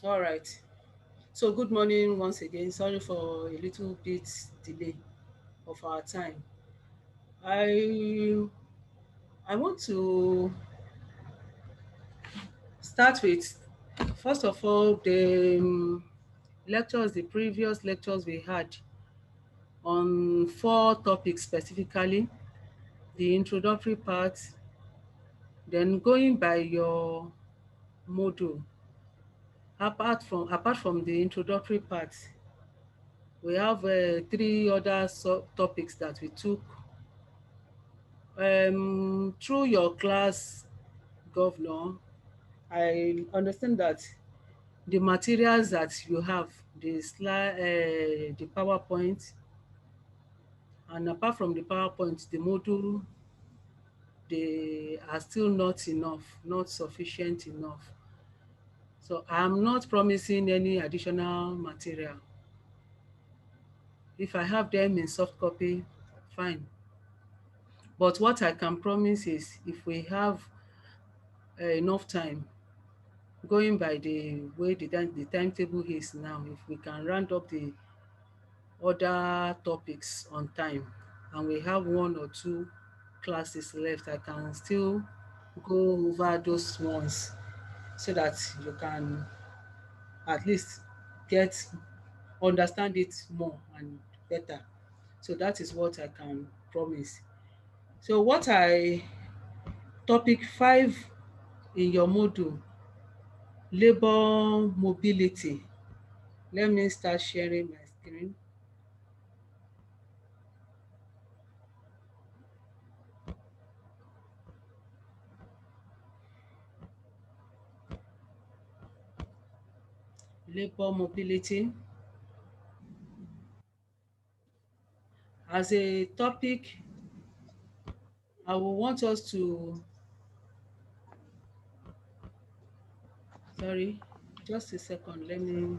All right. So good morning once again. Sorry for a little bit delay of our time. I I want to start with first of all the previous lectures we had on four topics specifically, the introductory part, then going by your module. Apart from the introductory part, we have three other topics that we took through your class, governor. I understand that the materials that you have, the PowerPoint, and apart from the PowerPoint, the module, they are still not enough, not sufficient enough. So I'm not promising any additional material. If I have them in soft copy, fine. But what I can promise is if we have enough time, going by the way the timetable is now, if we can round up the other topics on time and we have one or two classes left, I can still go over those ones so that you can at least get understand it more and better. So that is what I can promise. So topic 5 in your module, labor mobility. Let me start sharing my screen. Labor mobility as a topic, I will want us to, sorry, just a second, let me,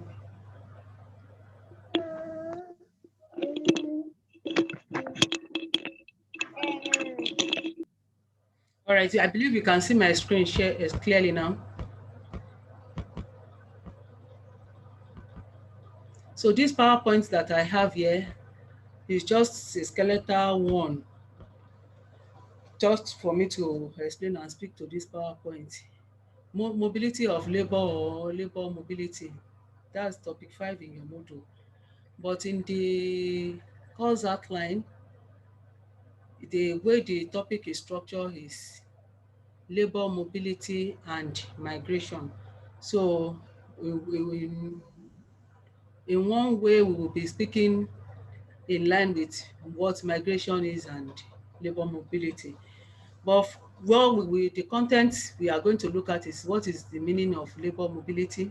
all right, I believe you can see my screen share is clearly now. So this PowerPoint that I have here is just a skeletal one, just for me to explain and speak to this PowerPoint. Mobility of labor or labor mobility, that's topic 5 in your module. But in the course outline, the way the topic is structured is labor mobility and migration. So in one way, we will be speaking in line with what migration is and labor mobility. But the content we are going to look at is what is the meaning of labor mobility,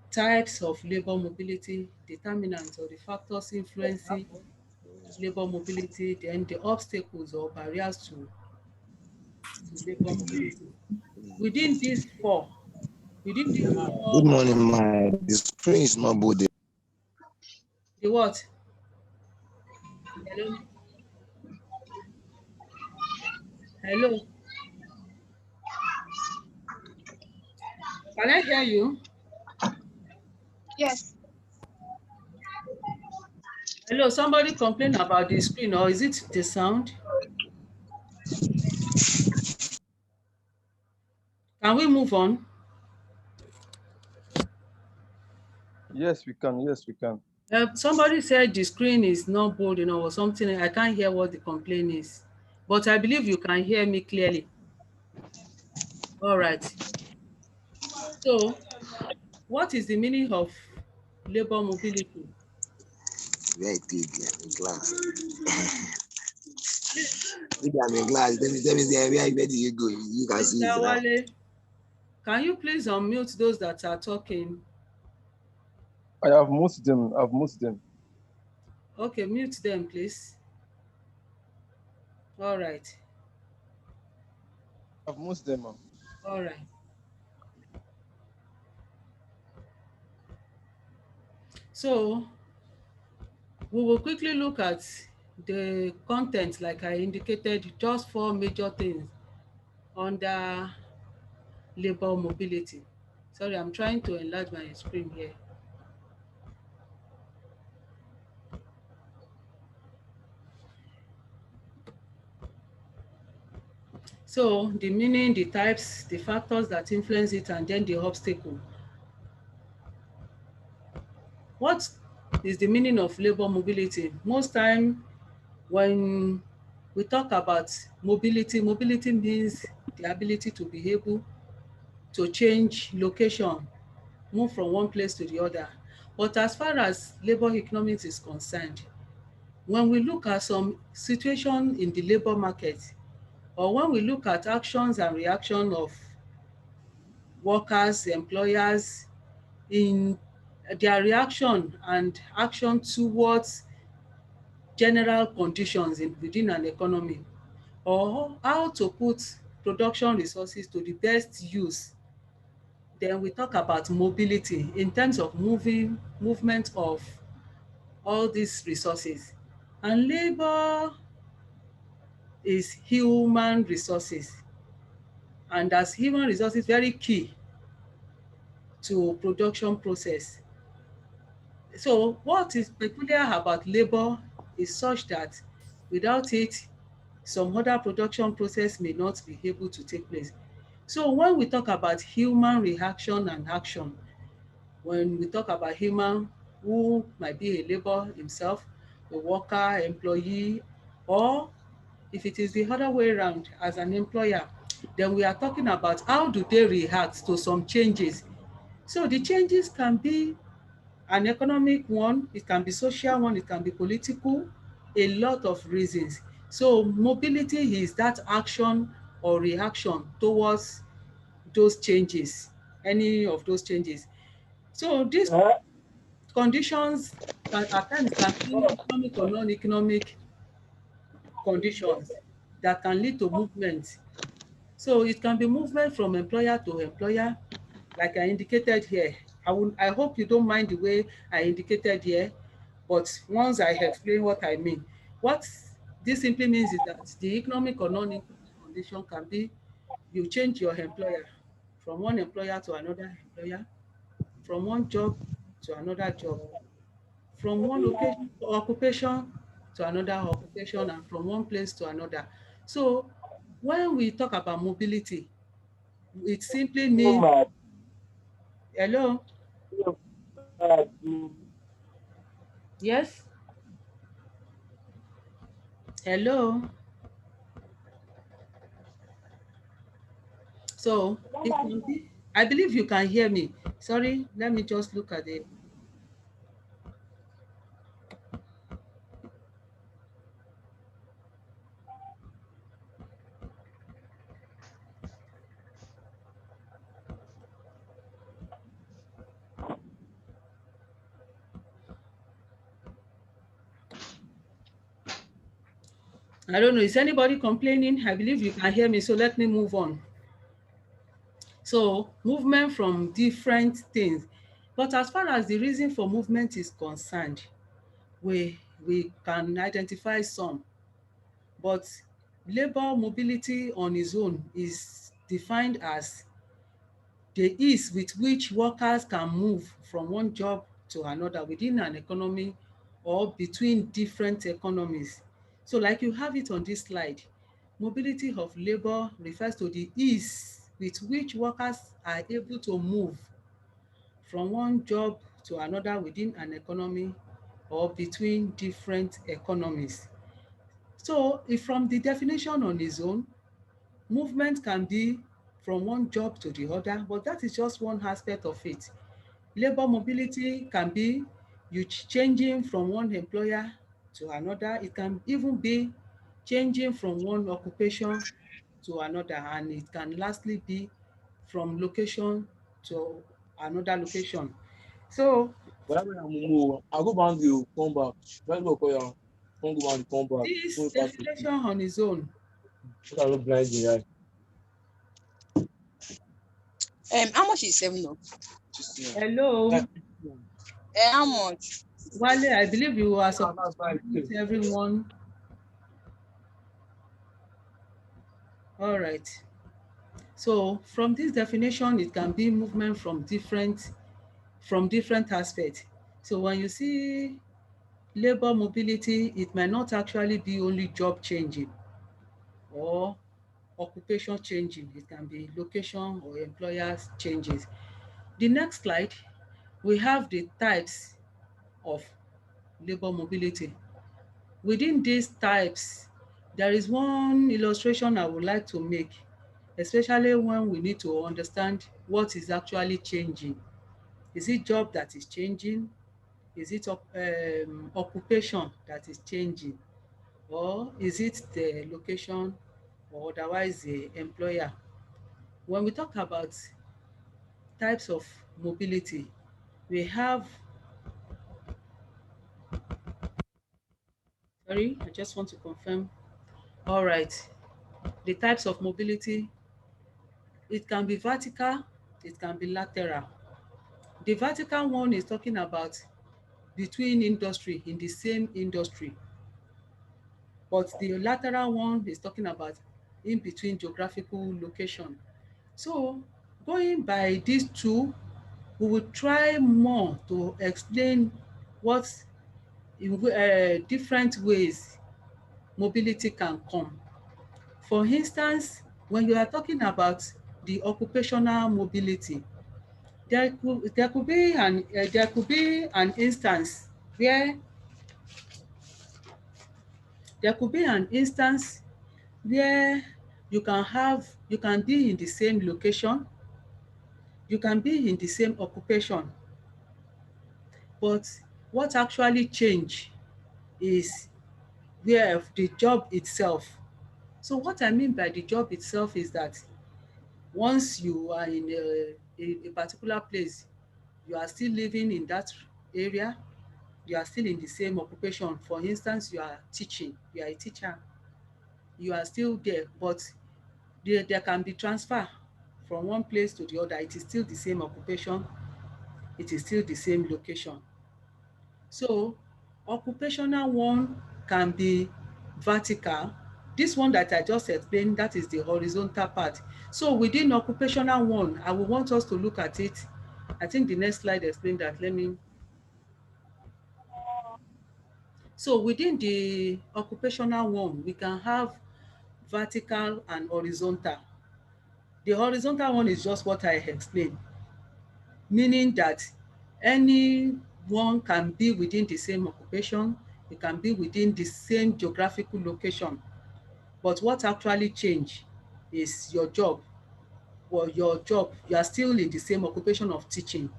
types of labor mobility, determinants or the factors influencing labor mobility, then the obstacles or barriers to labor mobility. Within these four, within these Good four, morning, my the screen is not both. the what? Hello? Hello? Can I hear you? Yes. Hello, somebody complain about the screen, or is it the sound? Can we move on? Yes, we can. Yes, we can. Somebody said the screen is not bold enough or something. I can't hear what the complaint is. But I believe you can hear me clearly. All right. So, what is the meaning of labor mobility? Where it is in class. Maybe I'm in class. Let me say where did you go? You can see Mr. it now. Wale, can you please unmute those that are talking? I have most them. I've most them. Okay, mute them, please. All right. I've most them. All right. So, we will quickly look at the content like I indicated, just four major things under labor mobility. Sorry, I'm trying to enlarge my screen here. So the meaning, the types, the factors that influence it, and then the obstacle. What is the meaning of labor mobility? Most time when we talk about mobility, mobility means the ability to be able to change location, move from one place to the other. But as far as labor economics is concerned, when we look at some situation in the labor market, or when we look at actions and reaction of workers, employers, in their reaction and action towards general conditions within an economy, or how to put production resources to the best use, then we talk about mobility in terms of movement of all these resources. And labor is human resources, and as human resources very key to production process. So what is peculiar about labor is such that without it, some other production process may not be able to take place. So when we talk about human reaction and action, when we talk about human, who might be a labor himself, a worker, employee, or if it is the other way around as an employer, then we are talking about how do they react to some changes. So the changes can be an economic one, it can be social one, it can be political, a lot of reasons. So mobility is that action or reaction towards those changes, any of those changes. So these conditions can at times can be economic or non-economic conditions that can lead to movement. So it can be movement from employer to employer, like I indicated here. I hope you don't mind the way I indicated here, but once I explain what I mean, what this simply means is that the economic or non-economic condition can be you change your employer from one employer to another employer, from one job to another job, from one occupation to another occupation, and from one place to another. So when we talk about mobility, it simply means, hello, yes, hello. So it can be, I believe you can hear me. Sorry, let me just look at it. I don't know, is anybody complaining? I believe you can hear me, so let me move on. So movement from different things. But as far as the reason for movement is concerned, we can identify some. But labor mobility on its own is defined as the ease with which workers can move from one job to another within an economy or between different economies. So like you have it on this slide, mobility of labor refers to the ease with which workers are able to move from one job to another within an economy or between different economies. So if from the definition on its own, movement can be from one job to the other, but that is just one aspect of it. Labor mobility can be you changing from one employer to another. It can even be changing from one occupation to another, and it can lastly be from location to another location. So Whenever I'm move, I'll go back to come back. Let's go call you. Come go back, come back. this So fast. definition on its own, So I look blind the eye. How much is 7 up? hello, How much? Wale, I believe you are supposed to meet everyone. All right. So from this definition, it can be movement from different aspects. So when you see labor mobility, it might not actually be only job changing or occupation changing. It can be location or employers changes. The next slide, we have the types of labor mobility. Within these types, there is one illustration I would like to make, especially when we need to understand what is actually changing. Is it job that is changing? Is it occupation that is changing? Or is it the location or otherwise the employer? When we talk about types of mobility, we have, sorry, I just want to confirm. All right, the types of mobility, it can be vertical, it can be lateral. The vertical one is talking about between industry, in the same industry. But the lateral one is talking about in between geographical location. So going by these two, we will try more to explain what in different ways mobility can come. For instance, when you are talking about the occupational mobility, there could be an instance where you can be in the same location, you can be in the same occupation, but what actually change is where the job itself. So what I mean by the job itself is that once you are in a particular place, you are still living in that area, you are still in the same occupation. For instance, you are teaching, you are a teacher, you are still there, but there can be transfer from one place to the other. It is still the same occupation, it is still the same location. So occupational one can be vertical. This one that I just explained, that is the horizontal part. So within occupational one, I will want us to look at it. I think the next slide explained that. So within the occupational one, we can have vertical and horizontal. The horizontal one is just what I explained, meaning that anyone can be within the same occupation, it can be within the same geographical location. But what actually change is your job. Or your job, you are still in the same occupation of teaching,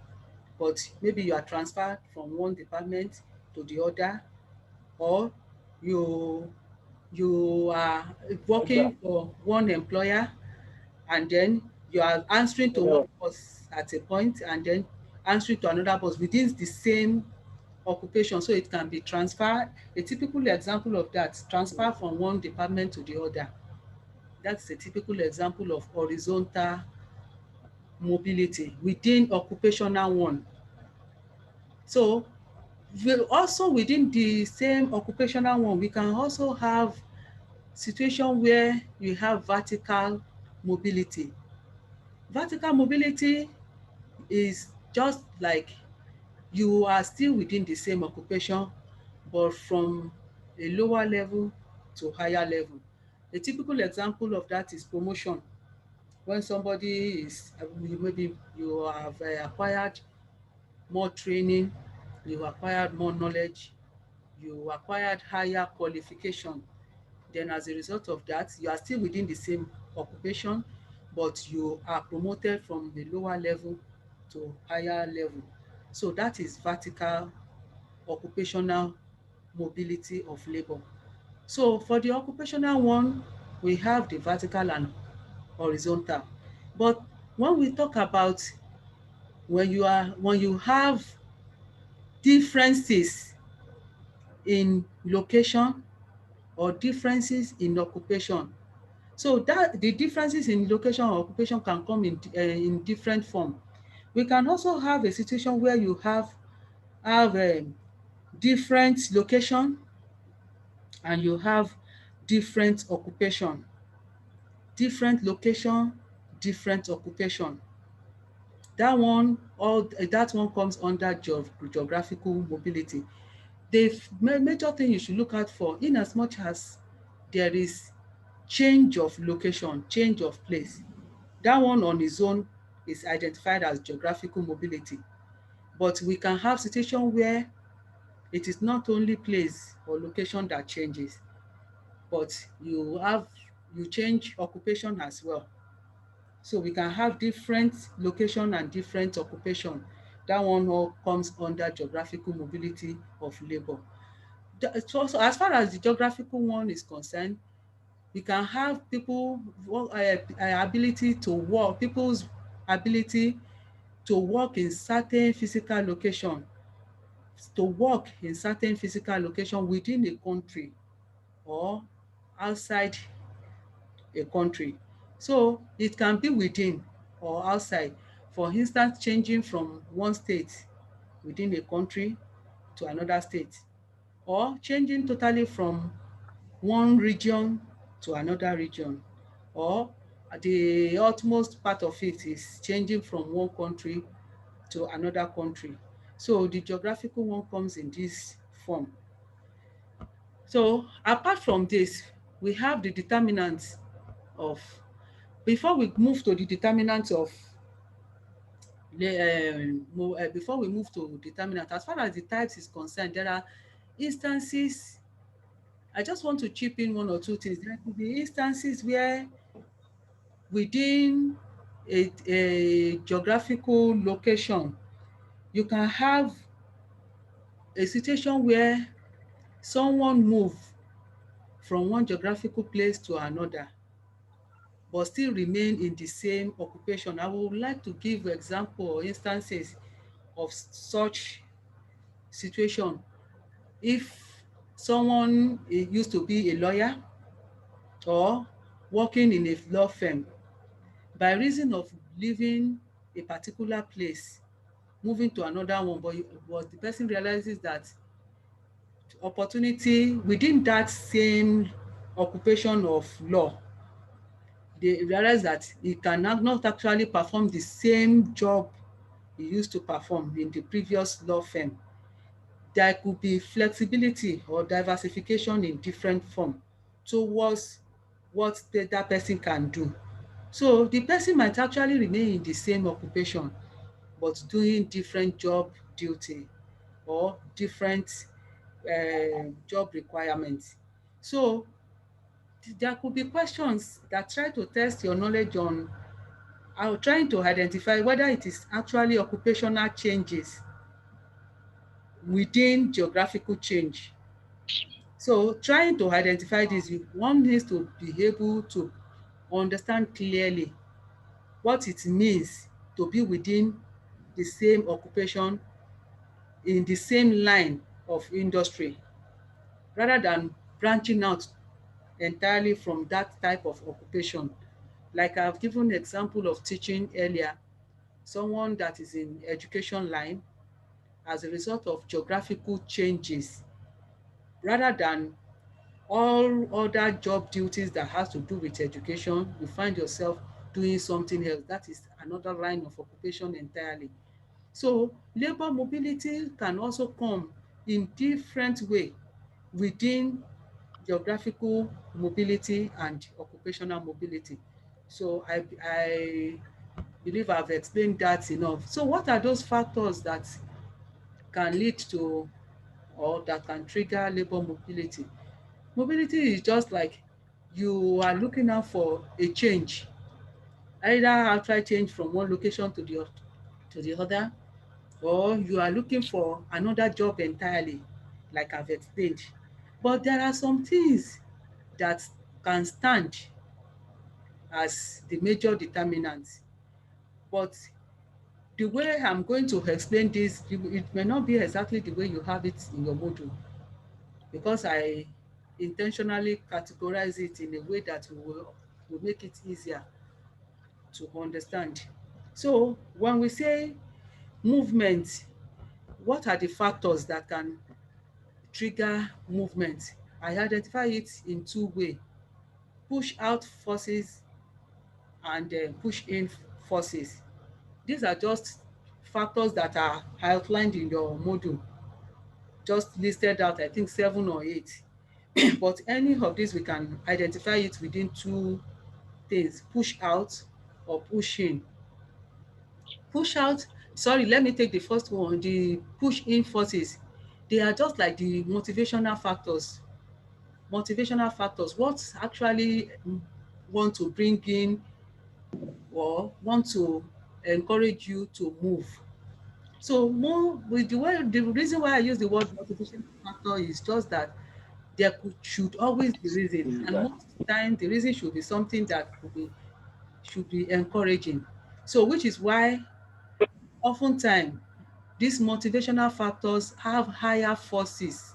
but maybe you are transferred from one department to the other, or you are working for one employer, and then you are answering to one boss at a point, and then answering to another boss within the same occupation. So it can be transfer. A typical example of that, transfer from one department to the other. That's a typical example of horizontal mobility within occupational one. So also within the same occupational one, we can also have situation where you have vertical mobility. Vertical mobility is just like you are still within the same occupation, but from a lower level to higher level. A typical example of that is promotion. When somebody is, maybe you have acquired more training, you acquired more knowledge, you acquired higher qualification. Then as a result of that, you are still within the same occupation, but you are promoted from the lower level to higher level. So that is vertical occupational mobility of labor. So for the occupational one, we have the vertical and horizontal. But when we talk about when you have differences in location or differences in occupation, so that the differences in location or occupation can come in different form. We can also have a situation where you have different location and you have different occupation, different location, different occupation. That one comes under geographical mobility. The major thing you should look out for, in as much as there is change of location, change of place, that one on its own is identified as geographical mobility. But we can have situation where it is not only place or location that changes, but you change occupation as well. So we can have different location and different occupation. That one all comes under geographical mobility of labor. So as far as the geographical one is concerned, we can have ability to work, people's ability to work in certain physical location, within a country or outside a country. So it can be within or outside. For instance, changing from one state within a country to another state, or changing totally from one region to another region, or the utmost part of it is changing from one country to another country. So the geographical one comes in this form. So apart from this, we have the determinants of, before we move to the determinants of before we move to determinant, as far as the types is concerned, there are instances. I just want to chip in one or two things. There could be instances where within a geographical location, you can have a situation where someone move from one geographical place to another, but still remain in the same occupation. I would like to give example or instances of such situation. If someone used to be a lawyer or working in a law firm, by reason of leaving a particular place, moving to another one, but the person realizes that opportunity within that same occupation of law, they realize that he can not actually perform the same job he used to perform in the previous law firm. There could be flexibility or diversification in different form towards what that person can do. So the person might actually remain in the same occupation, but doing different job duty or different job requirements. So there could be questions that try to test your knowledge on trying to identify whether it is actually occupational changes within geographical change. So trying to identify this, one needs to be able to understand clearly what it means to be within the same occupation in the same line of industry, rather than branching out entirely from that type of occupation. Like I've given example of teaching earlier, someone that is in education line, as a result of geographical changes, rather than all other job duties that has to do with education, you find yourself doing something else. That is another line of occupation entirely. So labor mobility can also come in different way within geographical mobility and occupational mobility. So I believe I've explained that enough. So what are those factors that can lead to or that can trigger labor mobility? Mobility is just like you are looking out for a change, either outright change from one location to the other, or you are looking for another job entirely, like I've explained. But there are some things that can stand as the major determinants. But the way I'm going to explain this, it may not be exactly the way you have it in your module, because I intentionally categorize it in a way that will make it easier to understand. So when we say movement, what are the factors that can trigger movement? I identify it in two ways: push out forces and push-in forces. These are just factors that are outlined in your module, just listed out, I think 7 or 8. But any of these, we can identify it within two things: push out or push in. Push out, sorry, let me take the first one, the push in forces. They are just like the motivational factors. Motivational factors, what actually want to bring in or want to encourage you to move. So more with the reason why I use the word motivational factor is just that there should always be reason, and most time the reason should be something that should be encouraging. So which is why oftentimes these motivational factors have higher forces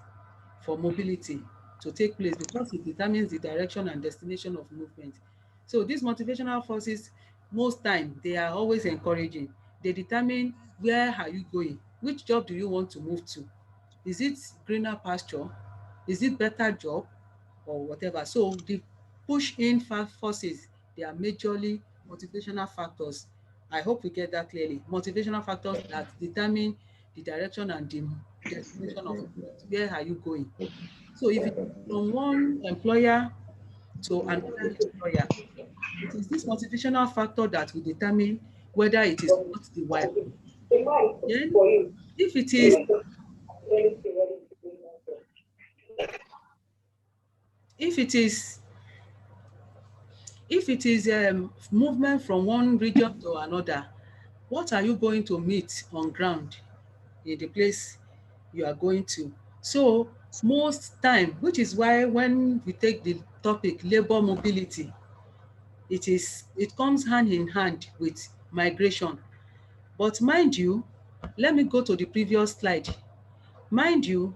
for mobility to take place, because it determines the direction and destination of movement. So these motivational forces, most time they are always encouraging. They determine where are you going, which job do you want to move to. Is it greener pasture? Is it better job or whatever? So the push in forces, they are majorly motivational factors. I hope we get that clearly. Motivational factors that determine the direction and the destination of where are you going. So if it's from one employer to another employer, it is this motivational factor that will determine whether it is worth the while. Then if it is if it is if it is movement from one region to another, what are you going to meet on ground in the place you are going to? So most time, which is why when we take the topic labor mobility, it comes hand in hand with migration. But mind you, let me go to the previous slide. Mind you,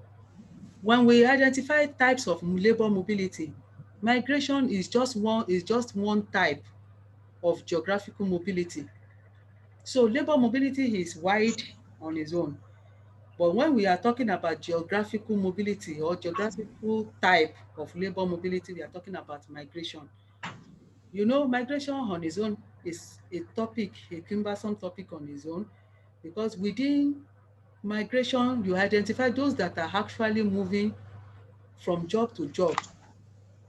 when we identify types of labor mobility, migration is just one type of geographical mobility. So labor mobility is wide on its own. But when we are talking about geographical mobility or geographical type of labor mobility, we are talking about migration. You know, migration on its own is a cumbersome topic on its own, because within migration, you identify those that are actually moving from job to job,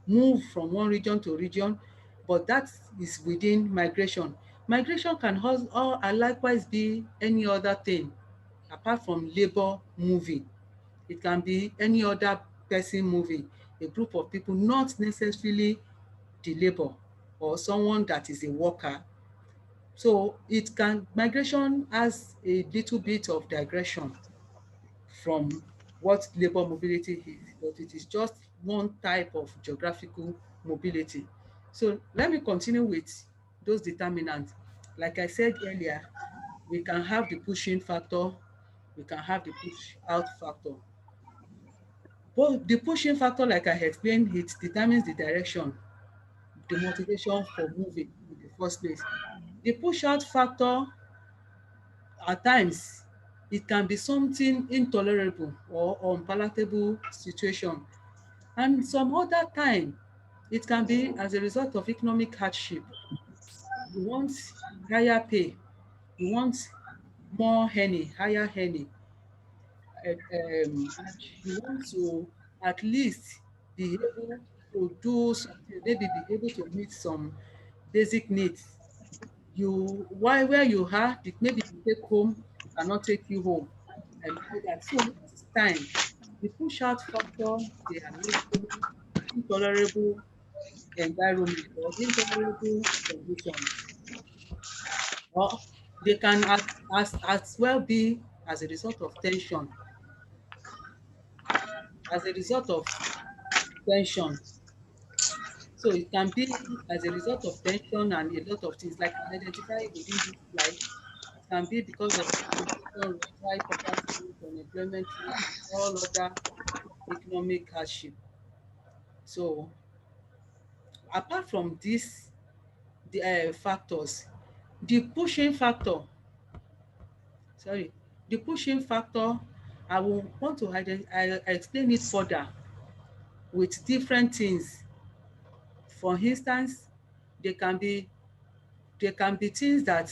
move from one region to region, but that is within migration. Migration can also likewise be any other thing apart from labor moving. It can be any other person moving, a group of people, not necessarily the labor or someone that is a worker. So migration has a little bit of digression from what labor mobility is, but it is just one type of geographical mobility. So let me continue with those determinants. Like I said earlier, we can have the push-in factor, we can have the push-out factor. But the push-in factor, like I explained, it determines the direction, the motivation for moving in the first place. The push-out factor, at times, it can be something intolerable or unpalatable situation. And some other time, it can be as a result of economic hardship. You want higher pay, you want more earning, higher earning, and you want to at least be able to do something, maybe be able to meet some basic needs. You while where you are, maybe you take home cannot take you home and all that. So most time, the push out factor, they are usually intolerable environment or intolerable conditions, or they can as well be as a result of tension, as a result of tension. So it can be as a result of tension and a lot of things like identify within this slide. It can be because of inflation, high poverty, unemployment rate, and all other economic hardship. So apart from these factors, the pushing factor, sorry, the pushing factor, I will want to I explain it further with different things. For instance, they can be There can be things that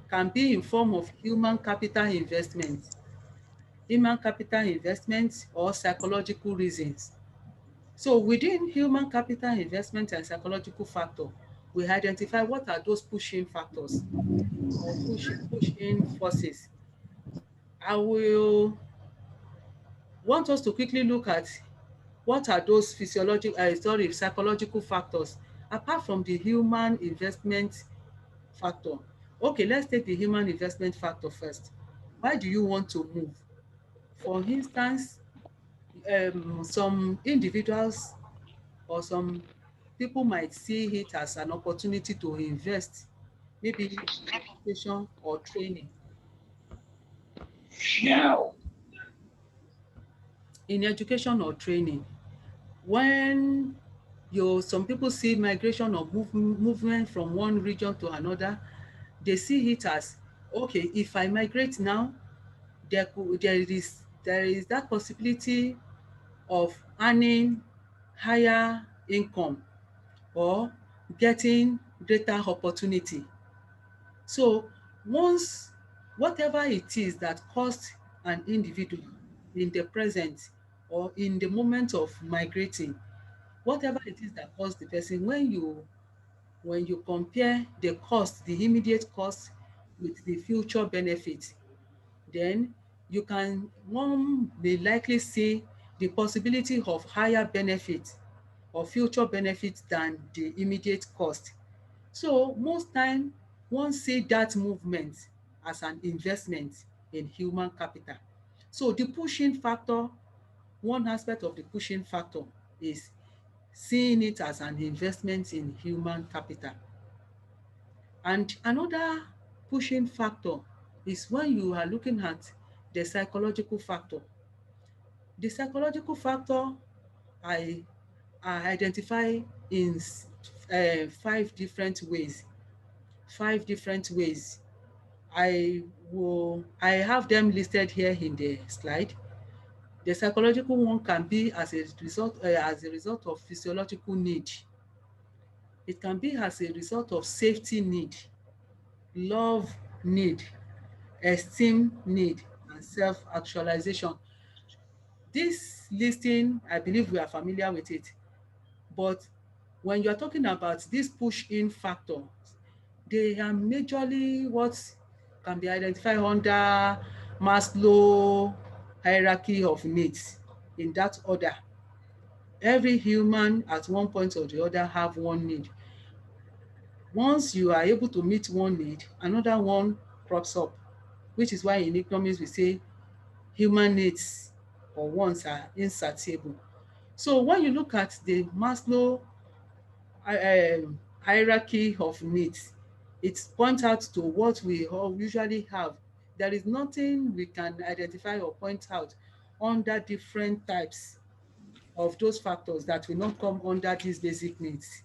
can be in form of human capital investment or psychological reasons. So within human capital investment and psychological factor, we identify what are those pushing factors or push-in forces. I will want us to quickly look at what are those psychological factors apart from the human investment factor. Okay, let's take the human investment factor first. Why do you want to move? For instance, some individuals or some people might see it as an opportunity to invest, maybe in education or training. In education or training, when some people see migration or movement from one region to another, they see it as, okay, if I migrate now, there is that possibility of earning higher income or getting greater opportunity. So once whatever it is that caused an individual in the present or in the moment of migrating, whatever it is that caused the person, when you compare the cost, the immediate cost with the future benefit, then one may likely see the possibility of higher benefit or future benefit than the immediate cost. So most time, one see that movement as an investment in human capital. So the pushing factor, one aspect of the pushing factor is seeing it as an investment in human capital. And another pushing factor is when you are looking at the psychological factor. The psychological factor I identify in five different ways. Five different ways. I have them listed here in the slide. The psychological one can be as a result of physiological need. It can be as a result of safety need, love need, esteem need, and self-actualization. This listing, I believe we are familiar with it. But when you're talking about this push-in factor, they are majorly what can be identified under Maslow hierarchy of needs in that order. Every human at one point or the other have one need. Once you are able to meet one need, another one crops up, which is why in economics we say human needs or wants are insatiable. So when you look at the Maslow hierarchy of needs, it points out to what we all usually have. There is nothing we can identify or point out under different types of those factors that will not come under these basic needs.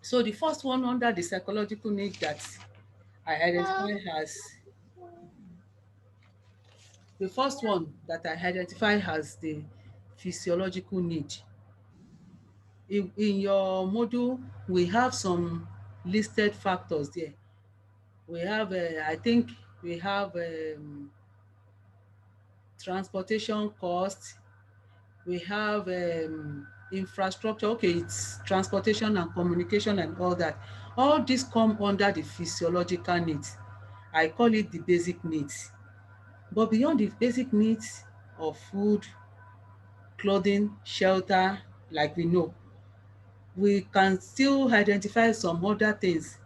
So the first one under the psychological need that I identify as the first one that I identify as the physiological need. In your module, we have some listed factors there. We have, I think we have transportation costs, we have infrastructure, okay, it's transportation and communication and all that. All these come under the physiological needs. I call it the basic needs. But beyond the basic needs of food, clothing, shelter, like we know, we can still identify some other things,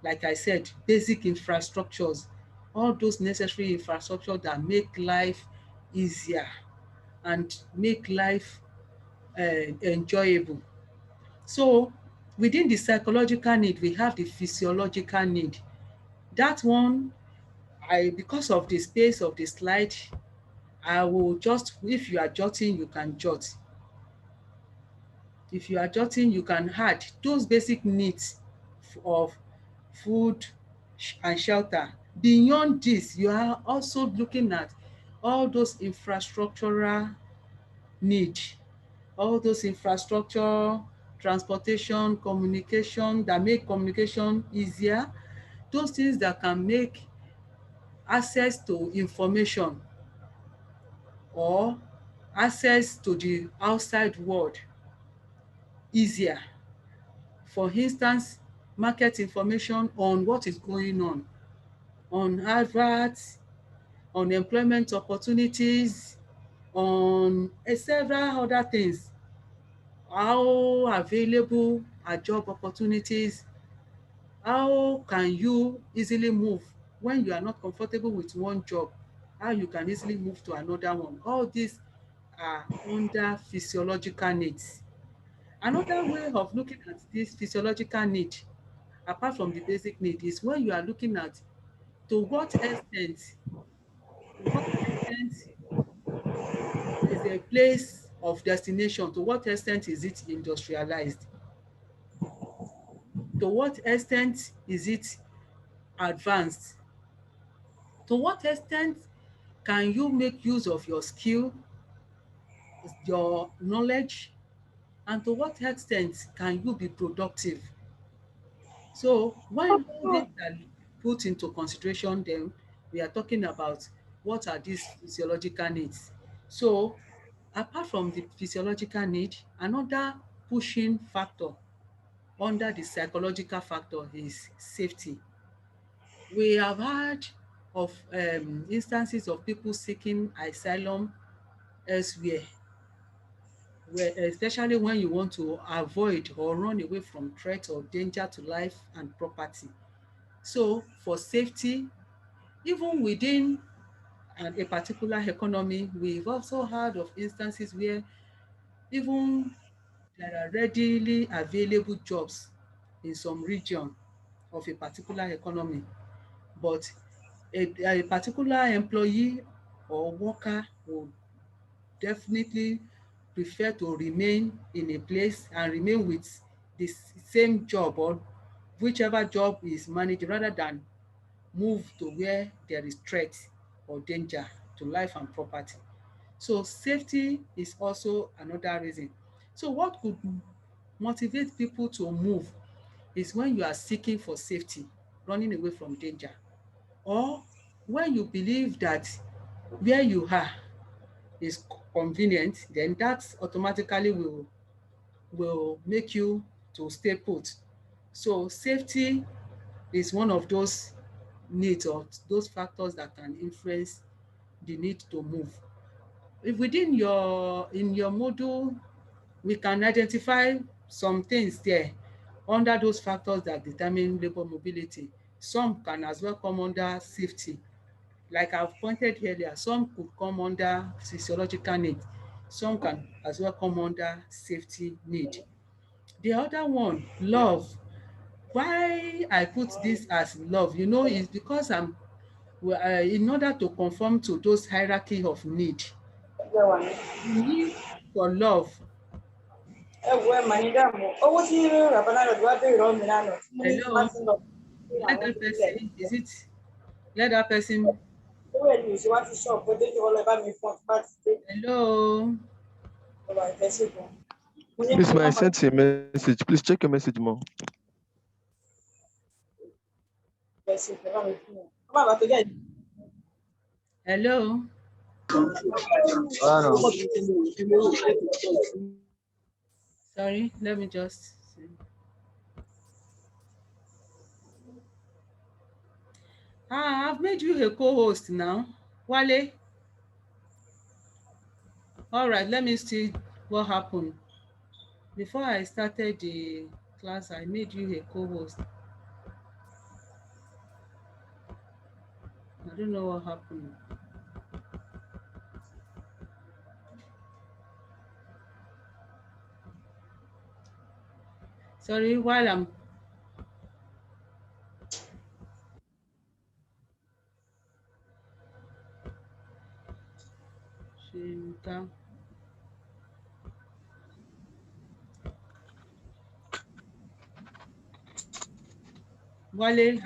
like I said, basic infrastructures, all those necessary infrastructure that make life easier and make life enjoyable. So within the psychological need, we have the physiological need. That one, because of the space of the slide, I will just, if you are jotting, you can jot. If you are jotting, you can add those basic needs of food and shelter. Beyond this, you are also looking at all those infrastructural need, all those infrastructure transportation, communication, that make communication easier, those things that can make access to information or access to the outside world easier. For instance, market information on what is going on adverts, on employment opportunities, on several other things. How available are job opportunities? How can you easily move when you are not comfortable with one job? How you can easily move to another one? All these are under physiological needs. Another way of looking at this physiological need, apart from the basic need, is when you are looking at to what extent is a place of destination, to what extent is it industrialized, to what extent is it advanced, to what extent can you make use of your skill, your knowledge, and to what extent can you be productive. So when all these are put into consideration, then we are talking about what are these physiological needs. So apart from the physiological need, another pushing factor under the psychological factor is safety. We have heard of instances of people seeking asylum elsewhere, where especially when you want to avoid or run away from threat or danger to life and property. So for safety, even within a particular economy, we've also heard of instances where even there are readily available jobs in some region of a particular economy, but a particular employee or worker will definitely prefer to remain in a place and remain with the same job or whichever job is managed rather than move to where there is threat or danger to life and property. So safety is also another reason. So what could motivate people to move is when you are seeking for safety, running away from danger, or when you believe that where you are is convenient, then that automatically will make you to stay put. So safety is one of those needs or those factors that can influence the need to move. If within in your module, we can identify some things there under those factors that determine labor mobility. Some can as well come under safety. Like I've pointed earlier, some could come under physiological need. Some can as well come under safety need. The other one, love. Why I put this as love, is because in order to conform to those hierarchy of need, the need for love. Hello, let that person, let that person, hello, Please, may I sent you a message? Please check your message more. hello. Sorry, let me just see. I've made you a co-host now, Wale. All right, let me see what happened. Before I started the class, I made you a co-host. I don't know what happened. Sorry, while I'm Shinka. Wale,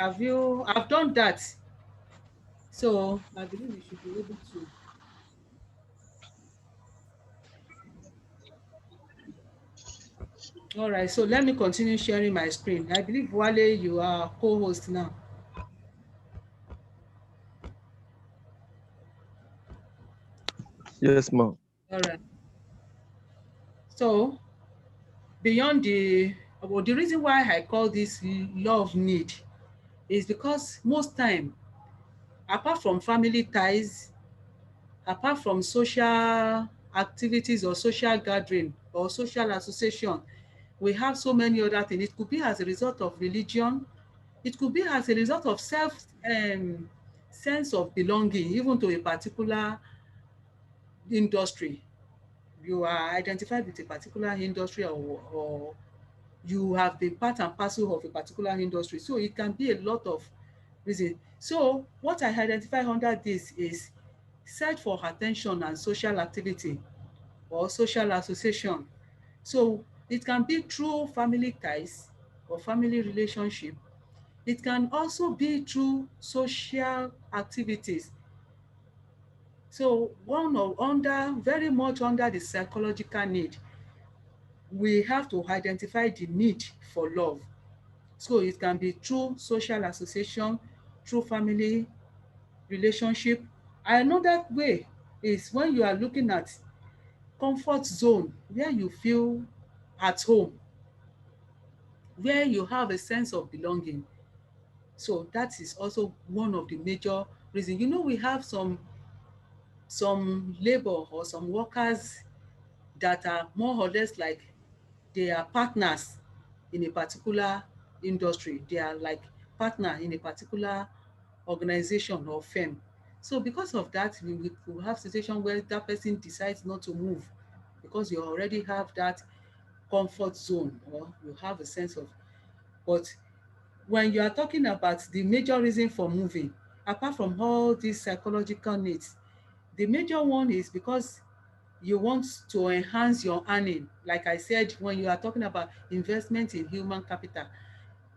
I've done that. So I believe you should be able to. All right, so let me continue sharing my screen. I believe Wale, you are co-host now. Yes, ma'am. All right. So beyond the reason why I call this love need is because most time, apart from family ties, apart from social activities or social gathering or social association, we have so many other things. It could be as a result of religion. It could be as a result of sense of belonging, even to a particular industry. You are identified with a particular industry, or you have been part and parcel of a particular industry. So it can be a lot of reasons. So what I identify under this is search for attention and social activity or social association. So it can be through family ties or family relationship. It can also be through social activities. So very much under the psychological need, we have to identify the need for love. So it can be through social association, through family relationship. Another way is when you are looking at comfort zone, where you feel at home, where you have a sense of belonging. So that is also one of the major reasons. You know, we have some labor or some workers that are more or less like they are partners in a particular industry. They are like partner in a particular organization or firm. So because of that, we could have situation where that person decides not to move because you already have that comfort zone, or you have a sense of. But when you are talking about the major reason for moving, apart from all these psychological needs, the major one is because you want to enhance your earning. Like I said, when you are talking about investment in human capital,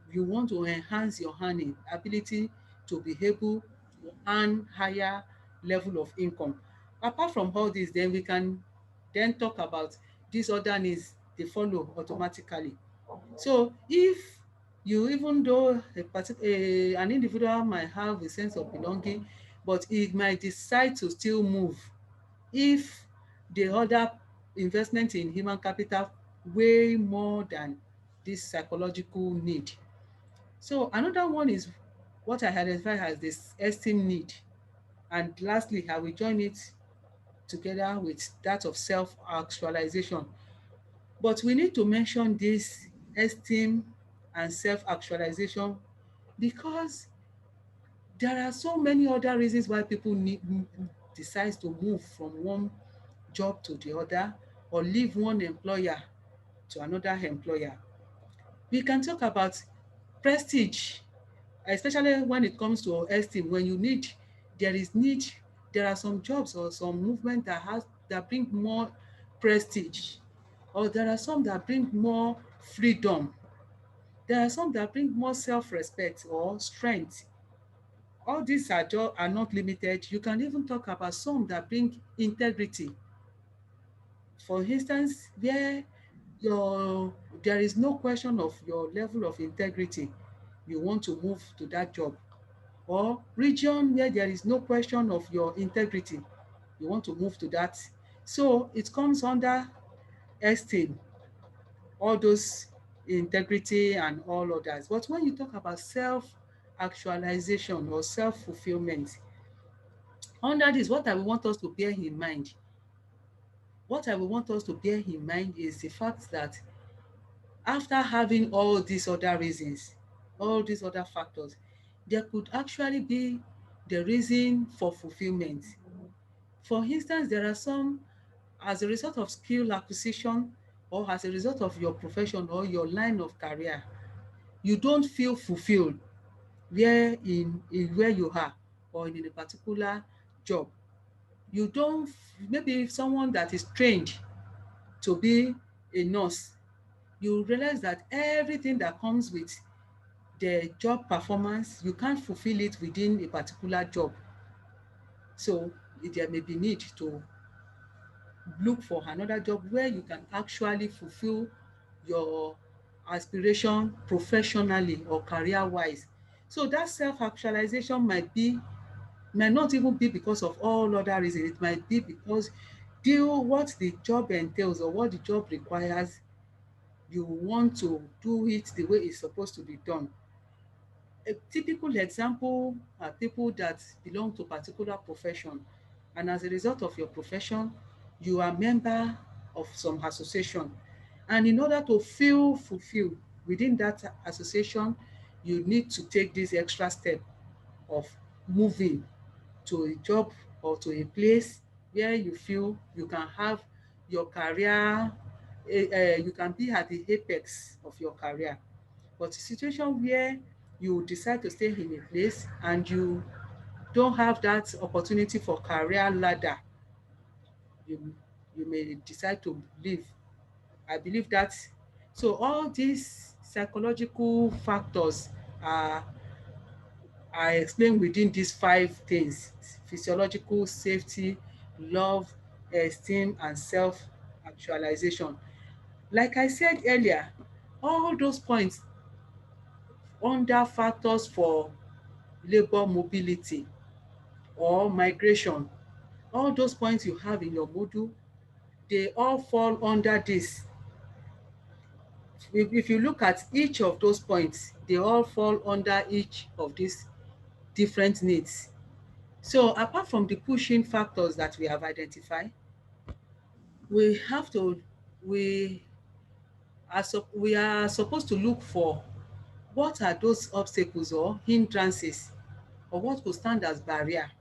you want to enhance your earning ability to be able to earn higher level of income. Apart from all this, then we can then talk about these other needs, they follow automatically. So if you, even though an individual might have a sense of belonging, but he might decide to still move if the other investment in human capital way more than this psychological need. So another one is what I identify as this esteem need. And lastly, I will join it together with that of self-actualization. But we need to mention this esteem and self-actualization because there are so many other reasons why people decides to move from one job to the other or leave one employer to another employer. We can talk about prestige, especially when it comes to esteem. When you need, there is need, there are some jobs or some movement that bring more prestige, or there are some that bring more freedom. There are some that bring more self-respect or strength. All these are not limited. You can even talk about some that bring integrity. For instance, where your there is no question of your level of integrity, you want to move to that job. Or region where there is no question of your integrity, you want to move to that. So it comes under esteem, all those integrity and all others. But when you talk about self-actualization or self-fulfillment, under this, what I want us to bear in mind, what I will want us to bear in mind is the fact that after having all these other reasons, all these other factors, there could actually be the reason for fulfillment. For instance, there are some, as a result of skill acquisition or as a result of your profession or your line of career, you don't feel fulfilled in where you are or in a particular job. You don't, maybe someone that is trained to be a nurse, you realize that everything that comes with the job performance, you can't fulfill it within a particular job. So there may be need to look for another job where you can actually fulfill your aspiration professionally or career-wise. So that self-actualization might not even be because of all other reasons. It might be because what the job entails or what the job requires, you want to do it the way it's supposed to be done. A typical example are people that belong to particular profession, and as a result of your profession, you are member of some association. And in order to feel fulfilled within that association, you need to take this extra step of moving to a job or to a place where you feel you can have your career, you can be at the apex of your career. But the situation where you decide to stay in a place and you don't have that opportunity for career ladder, you you may decide to leave. I believe that. So all these psychological factors are explained within these five things: physiological, safety, love, esteem, and self-actualization. Like I said earlier, all those points under factors for labour mobility or migration, all those points you have in your module, they all fall under this. If you look at each of those points, they all fall under each of these different needs. So apart from the pushing factors that we have identified, we have to we we are supposed to look for what are those obstacles or hindrances, or what could stand as barrier.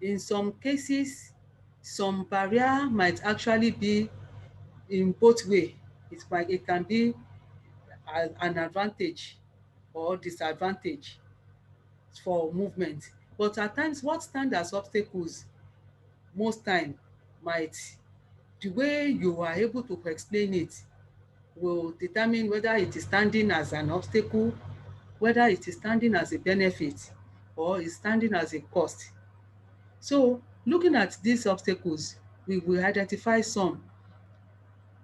In some cases, some barrier might actually be in both way. It can be an advantage or disadvantage for movement. But at times, what stand as obstacles most time might, the way you are able to explain it will determine whether it is standing as an obstacle, whether it is standing as a benefit, or is standing as a cost. So looking at these obstacles, we will identify some.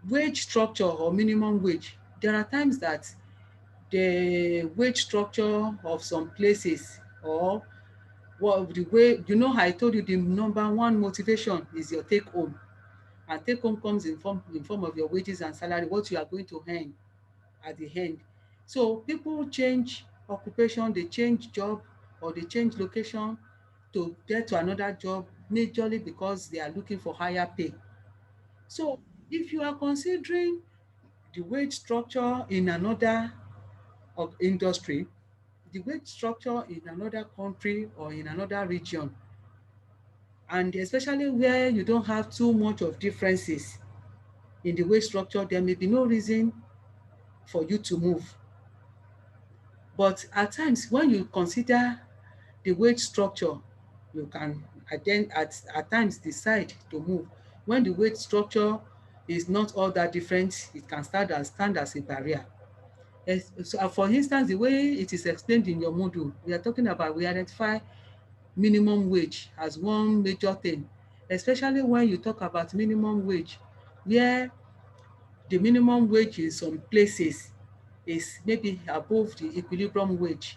Wage structure or minimum wage. There are times that the wage structure of some places, or the way, I told you the number one motivation is your take home. And take home comes in form of your wages and salary, what you are going to earn at the end. So people change occupation, they change job, or they change location to get to another job, majorly because they are looking for higher pay. So if you are considering the wage structure in another industry, the wage structure in another country or in another region, and especially where you don't have too much of differences in the wage structure, there may be no reason for you to move. But at times, when you consider the wage structure, you can then at times decide to move. When the wage structure is not all that different, it can stand as a barrier. So for instance, the way it is explained in your module, we identify minimum wage as one major thing, especially when you talk about minimum wage, where the minimum wage in some places is maybe above the equilibrium wage.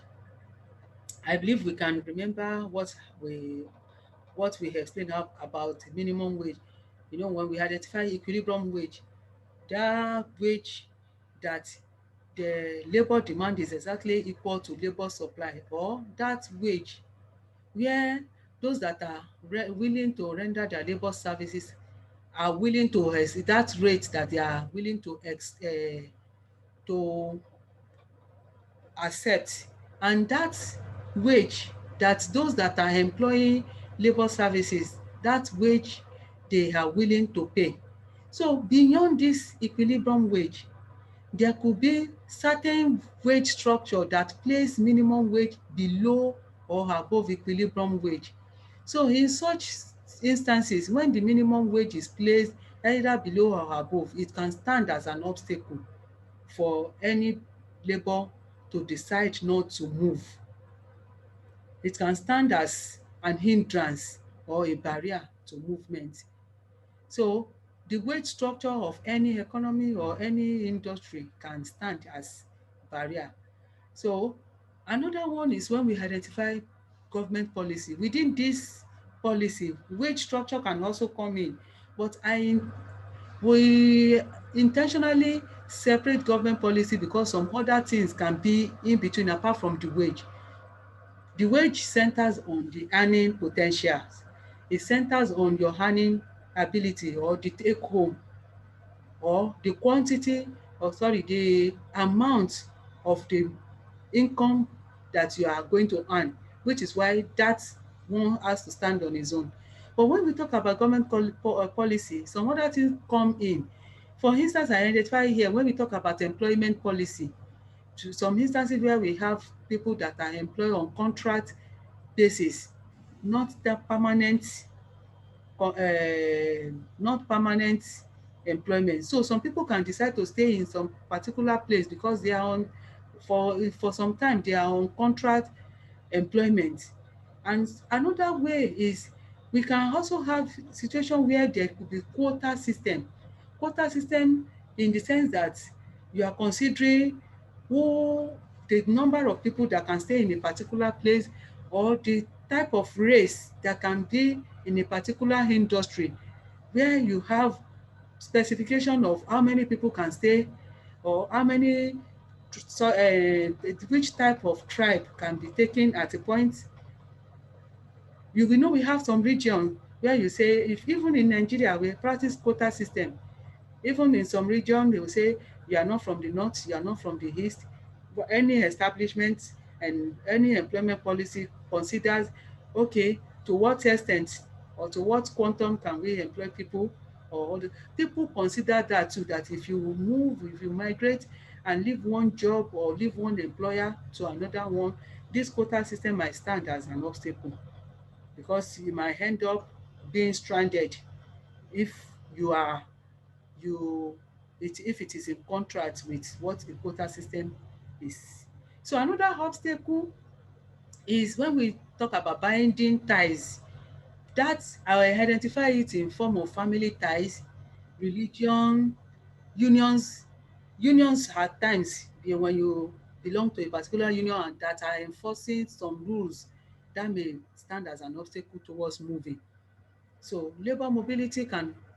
I believe we can remember what we explained about minimum wage. When we identify equilibrium wage, that wage that the labor demand is exactly equal to labor supply, or that wage where those that are willing to render their labor services are willing to that rate that they are willing to accept, and that wage that those that are employing labor services, that wage they are willing to pay. So beyond this equilibrium wage, there could be certain wage structure that place minimum wage below or above equilibrium wage. So in such instances, when the minimum wage is placed either below or above, it can stand as an obstacle for any labor to decide not to move. It can stand as an hindrance or a barrier to movement. So the wage structure of any economy or any industry can stand as barrier. So another one is when we identify government policy. Within this policy, wage structure can also come in, but we intentionally separate government policy because some other things can be in between apart from the wage. The wage centers on the earning potentials. It centers on your earning ability or the take home or the quantity or sorry the amount of the income that you are going to earn, which is why that one has to stand on its own. But when we talk about government policy, some other things come in. For instance, I identify here when we talk about employment policy, to some instances where we have people that are employed on contract basis, not that permanent not permanent employment. So some people can decide to stay in some particular place because they are on for some time they are on contract employment. And another way is we can also have situation where there could be quota system. Quota system in the sense that you are considering who the number of people that can stay in a particular place or the type of race that can be in a particular industry where you have specification of how many people can stay or how many so which type of tribe can be taken at a point. You will know we have some region where you say if even in Nigeria we practice quota system. Even in some region they will say you are not from the north, you are not from the east. But any establishment and any employment policy considers, okay, to what extent or to what quantum can we employ people, or other people consider that too, that if you move, if you migrate and leave one job or leave one employer to another one, this quota system might stand as an obstacle because you might end up being stranded if you are you if it is in contract with what the quota system is. So another obstacle is when we talk about binding ties. That I will identify it in form of family ties, religion, unions. Unions at times when you belong to a particular union and that are enforcing some rules that may stand as an obstacle towards moving. So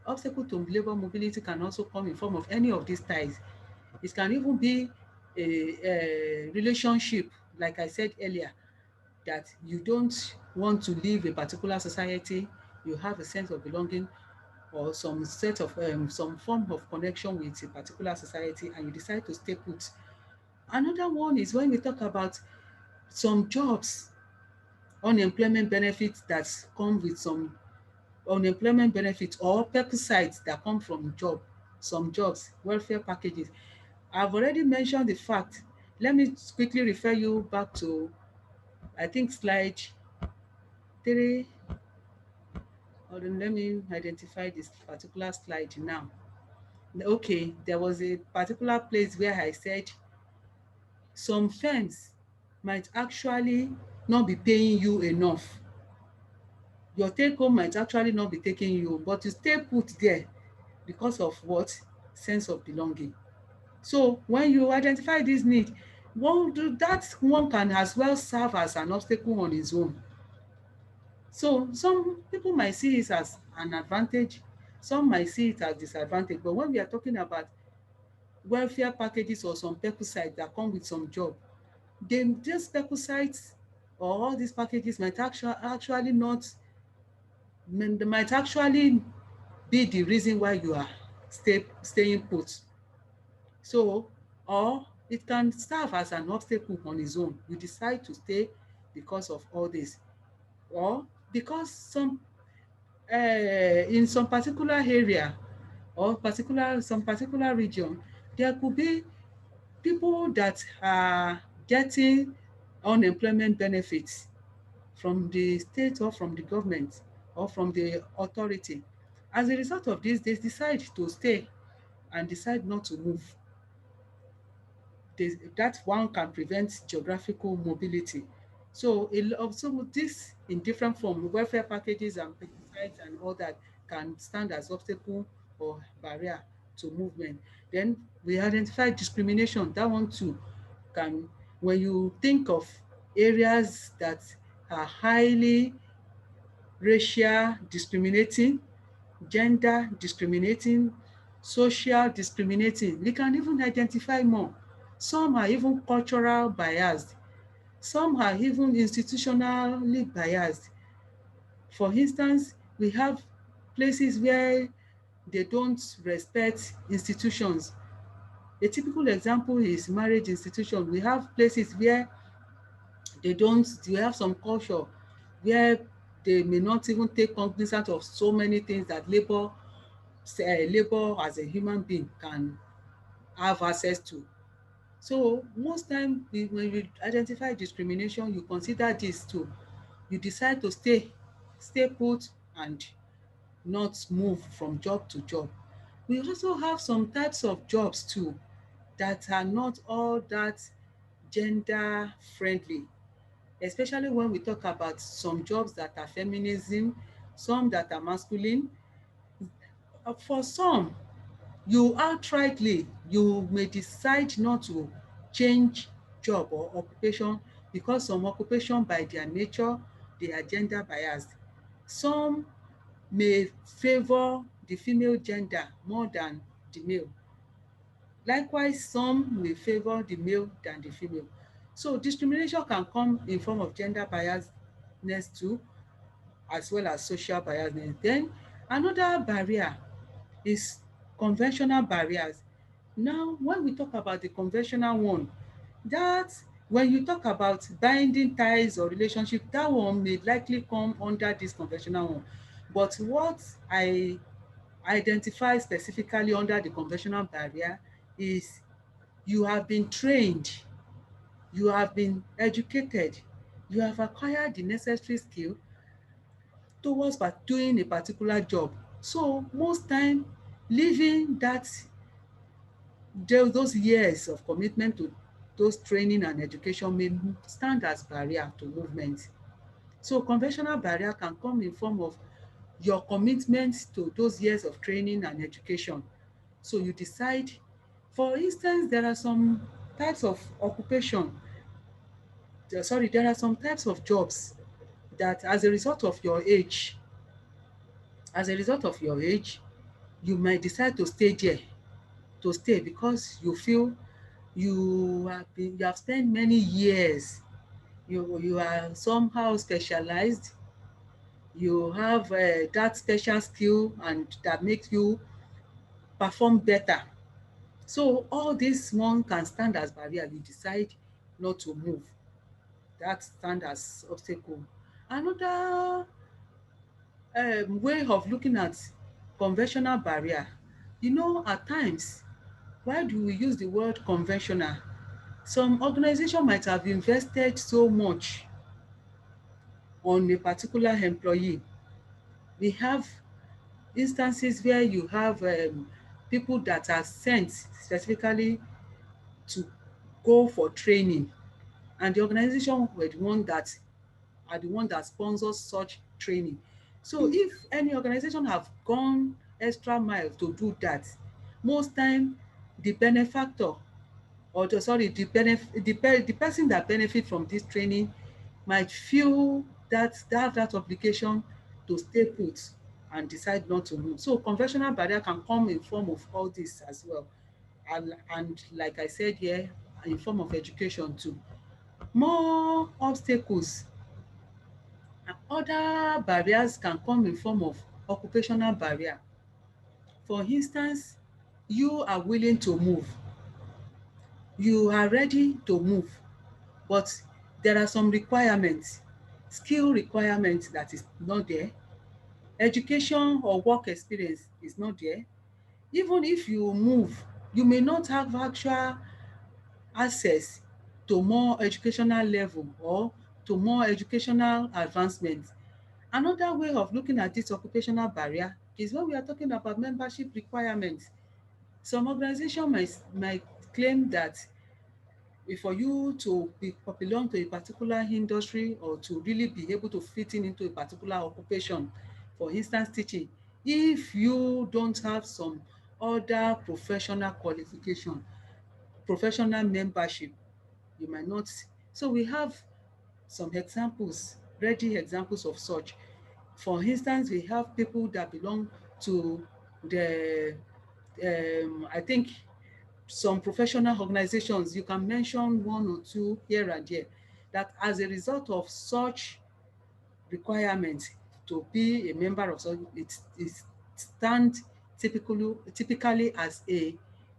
obstacle to labor mobility can also come in form of any of these ties. It can even be a relationship, like I said earlier, that you don't want to leave a particular society, you have a sense of belonging or some form of connection with a particular society and you decide to stay put. Another one is when we talk about some jobs, unemployment benefits that come with some unemployment benefits or perquisites that come from some jobs, welfare packages. I've already mentioned the fact. Let me quickly refer you back to, I think, slide 3. Hold on, let me identify this particular slide now. Okay, there was a particular place where I said some firms might actually not be paying you enough. Your take home might actually not be taking you, but you stay put there because of what? Sense of belonging. So when you identify this need, that one can as well serve as an obstacle on its own. So some people might see it as an advantage, some might see it as disadvantage. But when we are talking about welfare packages or some perquisites that come with some job, these perquisites or all these packages might actually not, they might actually be the reason why you are staying put. So, or it can serve as an obstacle on its own. You decide to stay because of all this, or because in some particular area or some particular region, there could be people that are getting unemployment benefits from the state or from the government or from the authority. As a result of this, they decide to stay and decide not to move. That one can prevent geographical mobility. So so this in different form, welfare packages and pesticides and all that can stand as obstacle or barrier to movement. Then we identify discrimination. That one too can, when you think of areas that are highly racial discriminating, gender discriminating, social discriminating, we can even identify more. Some are even cultural biased. Some are even institutionally biased. For instance, we have places where they don't respect institutions. A typical example is marriage institution. We have places where they have some culture where they may not even take cognizance of so many things that labor as a human being can have access to. So most time when you identify discrimination, you consider this too. You decide to stay put and not move from job to job. We also have some types of jobs too that are not all that gender friendly, especially when we talk about some jobs that are feminism, some that are masculine. For some, you outrightly, you may decide not to change job or occupation because some occupation by their nature, they are gender biased. Some may favor the female gender more than the male. Likewise, some may favor the male than the female. So discrimination can come in form of gender biasness too, as well as social biasness. Then another barrier is conventional barriers. Now, when we talk about the conventional one, that when you talk about binding ties or relationship, that one may likely come under this conventional one. But what I identify specifically under the conventional barrier is you have been trained, you have been educated, you have acquired the necessary skill towards doing a particular job. So most time, leaving those years of commitment to those training and education may stand as barrier to movement. So conventional barrier can come in form of your commitment to those years of training and education. So you decide, for instance, there are some types of jobs that as a result of your age, you might decide to stay there, to stay because you feel you have spent many years, you are somehow specialized, you have that special skill and that makes you perform better. So all this one can stand as barrier. You decide not to move. That stand as obstacle. Another way of looking at conventional barrier, at times, why do we use the word conventional? Some organization might have invested so much on a particular employee. We have instances where you have people that are sent specifically to go for training, and the organization were the one that sponsors such training. So if any organization have gone extra mile to do that, most time the benefactor or the person that benefit from this training might feel that obligation to stay put and decide not to move. So conventional barrier can come in form of all this as well. And like I said here, in form of education too. More obstacles and other barriers can come in form of occupational barrier. For instance, you are willing to move, you are ready to move, but there are some requirements, skill requirements that is not there, education or work experience is not there. Even if you move, you may not have actual access to more educational level or to more educational advancement. Another way of looking at this occupational barrier is when we are talking about membership requirements. Some organization might claim that for you to belong to a particular industry or to really be able to fit in into a particular occupation, for instance teaching, if you don't have some other professional qualification, professional membership, you might not. So we have some examples, ready examples of such. For instance, we have people that belong to the, I think, some professional organizations. You can mention one or two here and there, that as a result of such requirement to be a member of such, it stand typically as a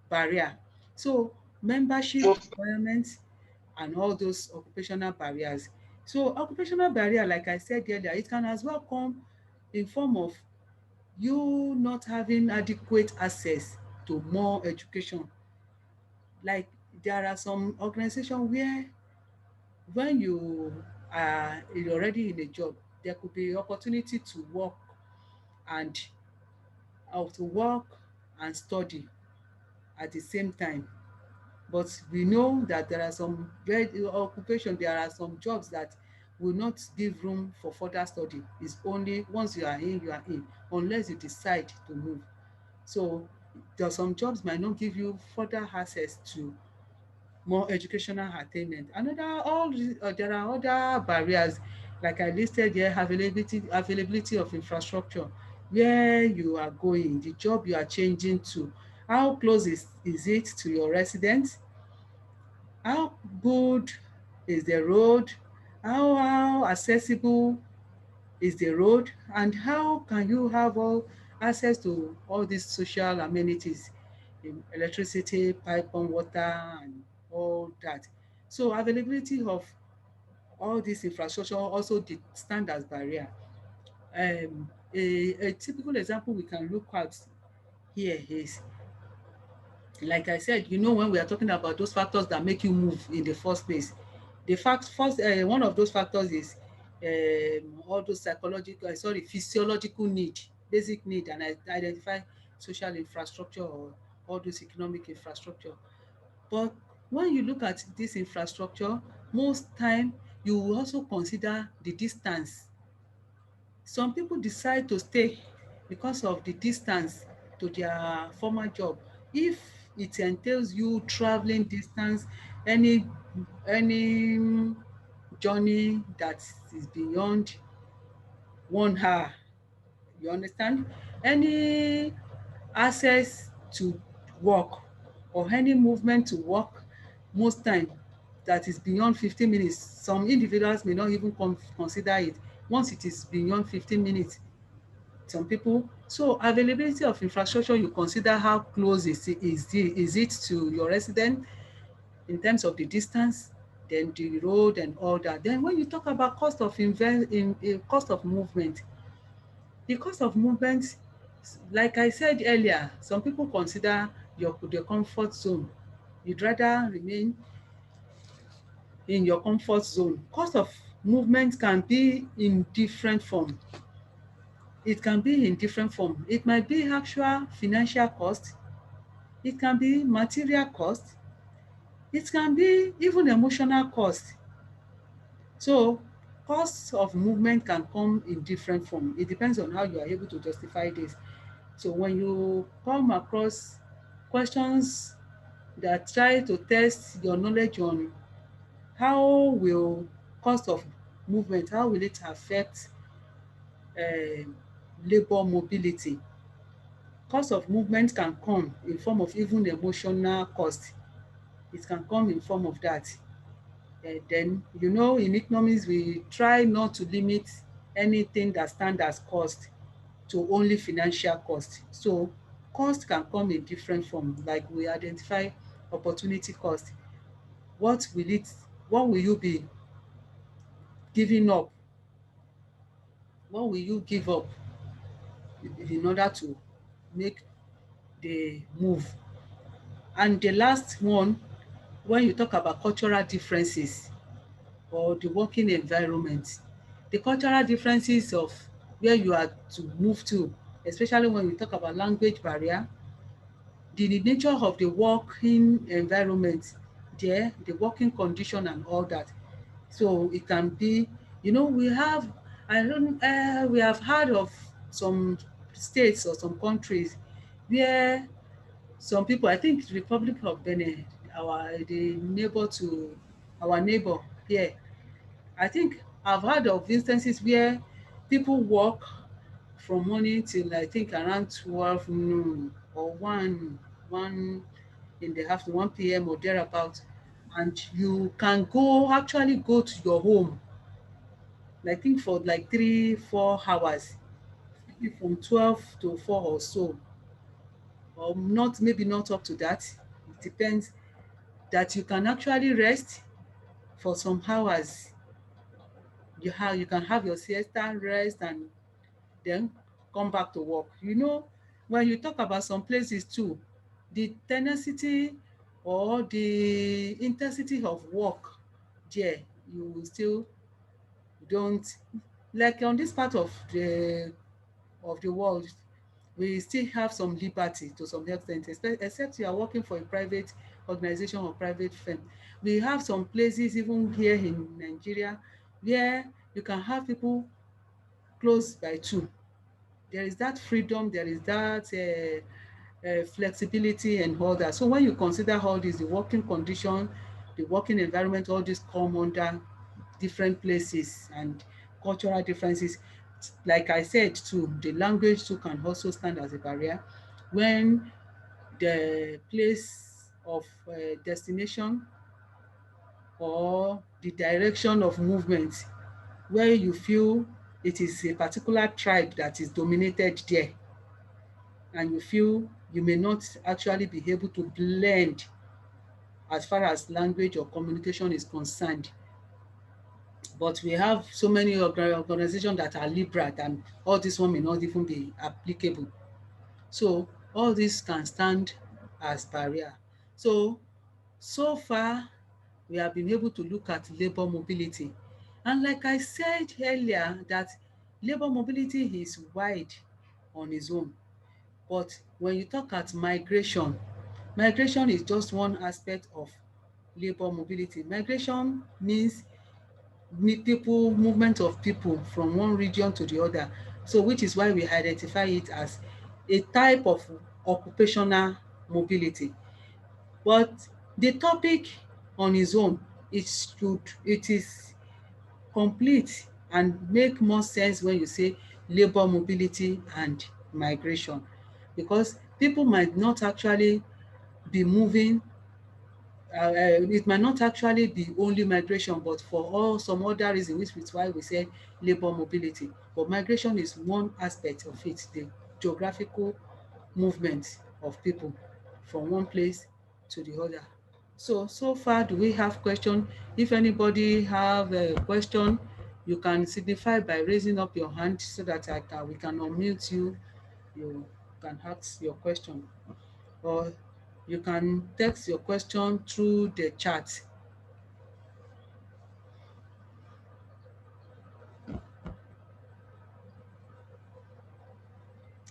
barrier. So membership requirements and all those occupational barriers. So occupational barrier, like I said earlier, it can as well come in form of you not having adequate access to more education. Like there are some organization where when you are already in a job, there could be opportunity to work and to work and study at the same time. But we know that there are some occupation, there are some jobs that will not give room for further study. It's only once you are in, unless you decide to move. So there are some jobs might not give you further access to more educational attainment. There are other barriers, like I listed here, availability of infrastructure, where you are going, the job you are changing to, how close is it to your residence, how good is the road, how accessible is the road, and how can you have all access to all these social amenities, electricity, pipe and water, and all that. So availability of all this infrastructure also stand as barrier. A typical example we can look at here is, like I said, when we are talking about those factors that make you move in the first place, one of those factors is all those physiological need, basic need, and identify social infrastructure or all those economic infrastructure. But when you look at this infrastructure, most time you will also consider the distance. Some people decide to stay because of the distance to their former job. If it entails you traveling distance, any journey that is beyond 1 hour, you understand? Any access to work or any movement to work, most time that is beyond 15 minutes, some individuals may not even consider it. Once it is beyond 15 minutes, some people, so availability of infrastructure, you consider how close is it to your resident in terms of the distance, then the road and all that. Then when you talk about cost of movement, the cost of movement, like I said earlier, some people consider the comfort zone. You'd rather remain in your comfort zone. Cost of movement can be in different form. It can be in different form. It might be actual financial cost. It can be material cost. It can be even emotional cost. So cost of movement can come in different form. It depends on how you are able to justify this. So when you come across questions that try to test your knowledge on how will cost of movement, how will it affect um labour mobility. Cost of movement can come in form of even emotional cost. It can come in form of that. Then in economics we try not to limit anything that stand as cost to only financial cost. So cost can come in different form, like we identify opportunity cost. What will it what will you be giving up? What will you give up in order to make the move? And the last one, when you talk about cultural differences or the working environment, the cultural differences of where you are to move to, especially when we talk about language barrier, the nature of the working environment there, the working condition and all that. So it can be, we have, we have heard of some states or some countries where some people, I think Republic of Benin, the neighbor to our neighbor here, I think I've heard of instances where people work from morning till I think around 12 noon or 1 in the afternoon, 1 p.m. or thereabout. And you can actually go to your home, I think for like 3, 4 hours, maybe from 12 to 4 or so, or not, maybe not up to that. It depends, that you can actually rest for some hours. You can have your siesta, rest, and then come back to work. When you talk about some places too, the tenacity or the intensity of work there, you will still don't, like on this part of the world, we still have some liberty to some extent, except you are working for a private organization or private firm. We have some places even here in Nigeria where you can have people close by 2. There is that freedom, there is that flexibility and all that. So when you consider all this, the working condition, the working environment, all this come under different places and cultural differences. Like I said too, the language too can also stand as a barrier when the place of destination or the direction of movement, where you feel it is a particular tribe that is dominated there, and you feel you may not actually be able to blend as far as language or communication is concerned. But we have so many organizations that are liberal, and all this one may not even be applicable. So all this can stand as barrier. So far, we have been able to look at labor mobility. And like I said earlier, that labor mobility is wide on its own. But when you talk at migration, migration is just one aspect of labor mobility. Migration means movement of people from one region to the other. So which is why we identify it as a type of occupational mobility. But the topic on its own, it is complete and make more sense when you say labor mobility and migration, because people might not actually be moving. It might not actually be only migration, but for all some other reason, which is why we say labor mobility. But migration is one aspect of it, the geographical movement of people from one place to the other. So far, do we have question? If anybody have a question, you can signify by raising up your hand so that we can unmute you. You can ask your question, or you can text your question through the chat.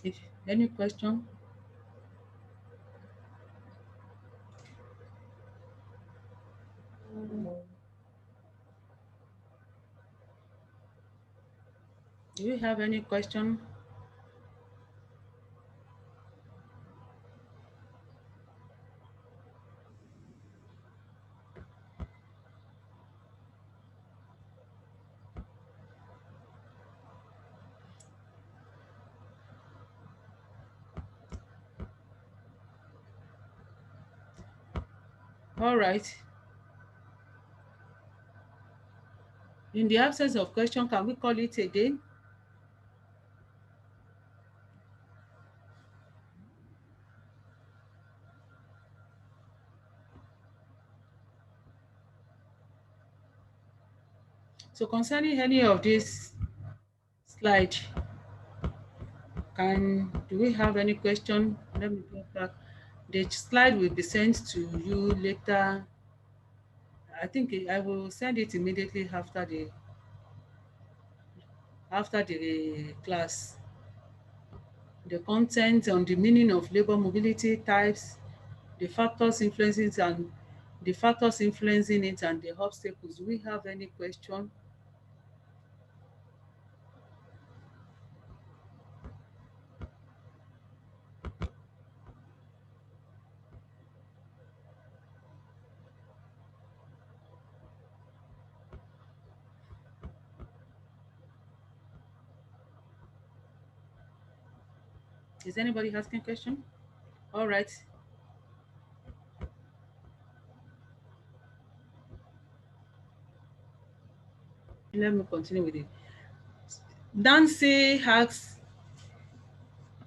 If any question? Do you have any question? All right. In the absence of question, can we call it a day? So concerning any of this slide, do we have any question? Let me go back. The slide will be sent to you later. I think I will send it immediately after the class. The content on the meaning of labor mobility types, the factors influencing it, and the obstacles. Do we have any question? Is anybody asking question? All right. Let me continue with it. Nancy asks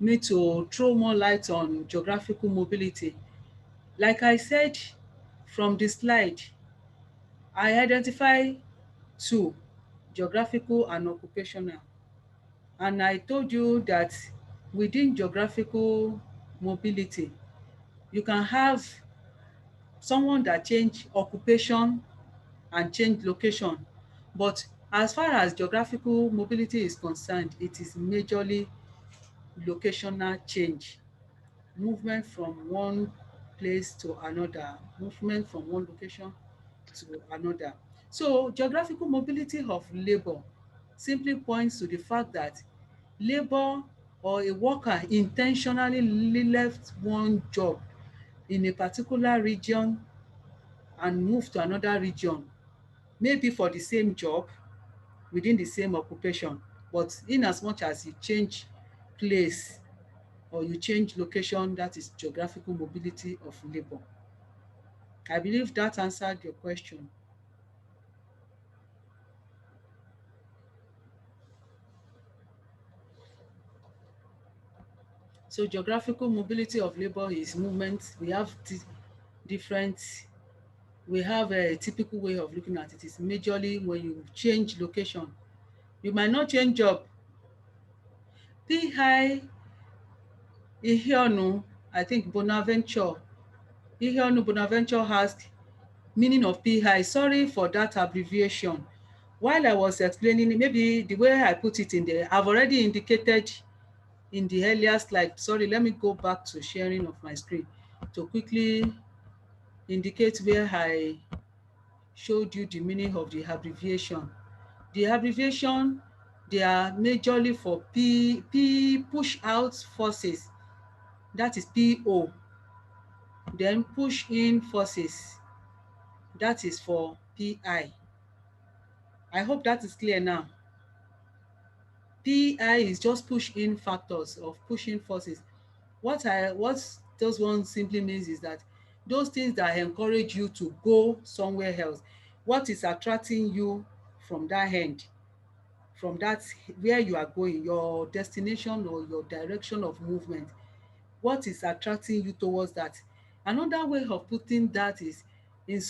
me to throw more light on geographical mobility. Like I said from the slide, I identify two, geographical and occupational. And I told you that within geographical mobility, you can have someone that change occupation and change location. But as far as geographical mobility is concerned, it is majorly locational change, movement from one place to another, movement from one location to another. So geographical mobility of labor simply points to the fact that labor or a worker intentionally left one job in a particular region and move to another region, maybe for the same job within the same occupation, but in as much as you change place or you change location, that is geographical mobility of labor. I believe that answered your question. So geographical mobility of labor is movement. We have different, we have a typical way of looking at it. It's majorly when you change location. You might not change job. Pi Iheonu, I think Bonaventure, Iheonu Bonaventure asked meaning of PI. Sorry for that abbreviation. While I was explaining, maybe the way I put it in there, I've already indicated in the earlier slide. Sorry, let me go back to sharing of my screen to quickly indicate where I showed you the meaning of the abbreviation. The abbreviation, they are majorly for P push out forces, that is PO. Then push in forces, that is for PI. I hope that is clear now. PI is just push in factors of pushing forces. What those ones simply means is that those things that encourage you to go somewhere else, what is attracting you from that end, from that where you are going, your destination or your direction of movement, what is attracting you towards that. Another way of putting that is in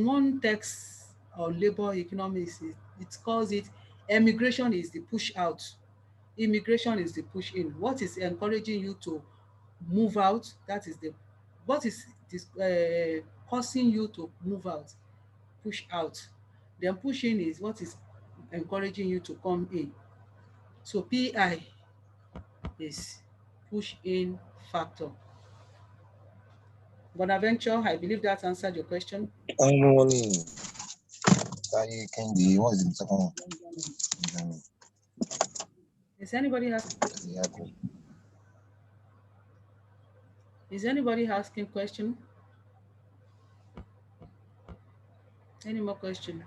one text on labor economics, it calls it emigration is the push out, immigration is the push in. What is encouraging you to move out, that is the, what is this causing you to move out, push out. Then push in is what is encouraging you to come in. So PI is push in factor. Bonaventure, I believe that answered your question. Only Taye Kendi. What is the second one? Is anybody asking? Yeah, cool. Is anybody asking question? Any more question?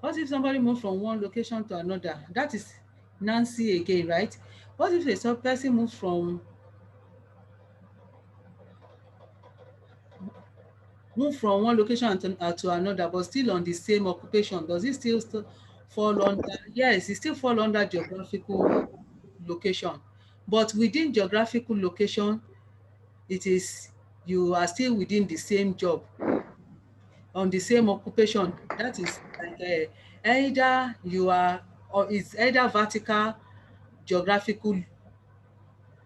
What if somebody move from one location to another? That is Nancy again, right? What if a person moves from one location to another, but still on the same occupation? Does it still fall under? Yes, it still fall under geographical location. But within geographical location, it is, you are still within the same job, on the same occupation. That is like either you are, or it's either vertical geographical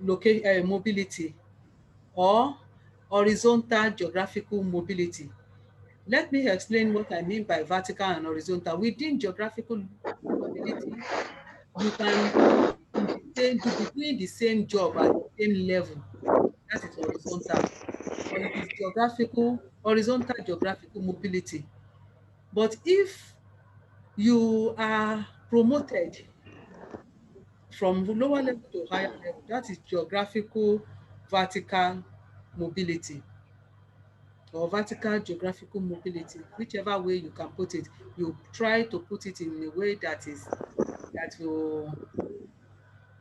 mobility or horizontal geographical mobility. Let me explain what I mean by vertical and horizontal. Within geographical mobility, you can do doing the same job at the same level. That is horizontal. Or it is horizontal geographical mobility. But if you are promoted from lower level to higher level, that is geographical vertical mobility or vertical geographical mobility, whichever way you can put it. You try to put it in a way that is that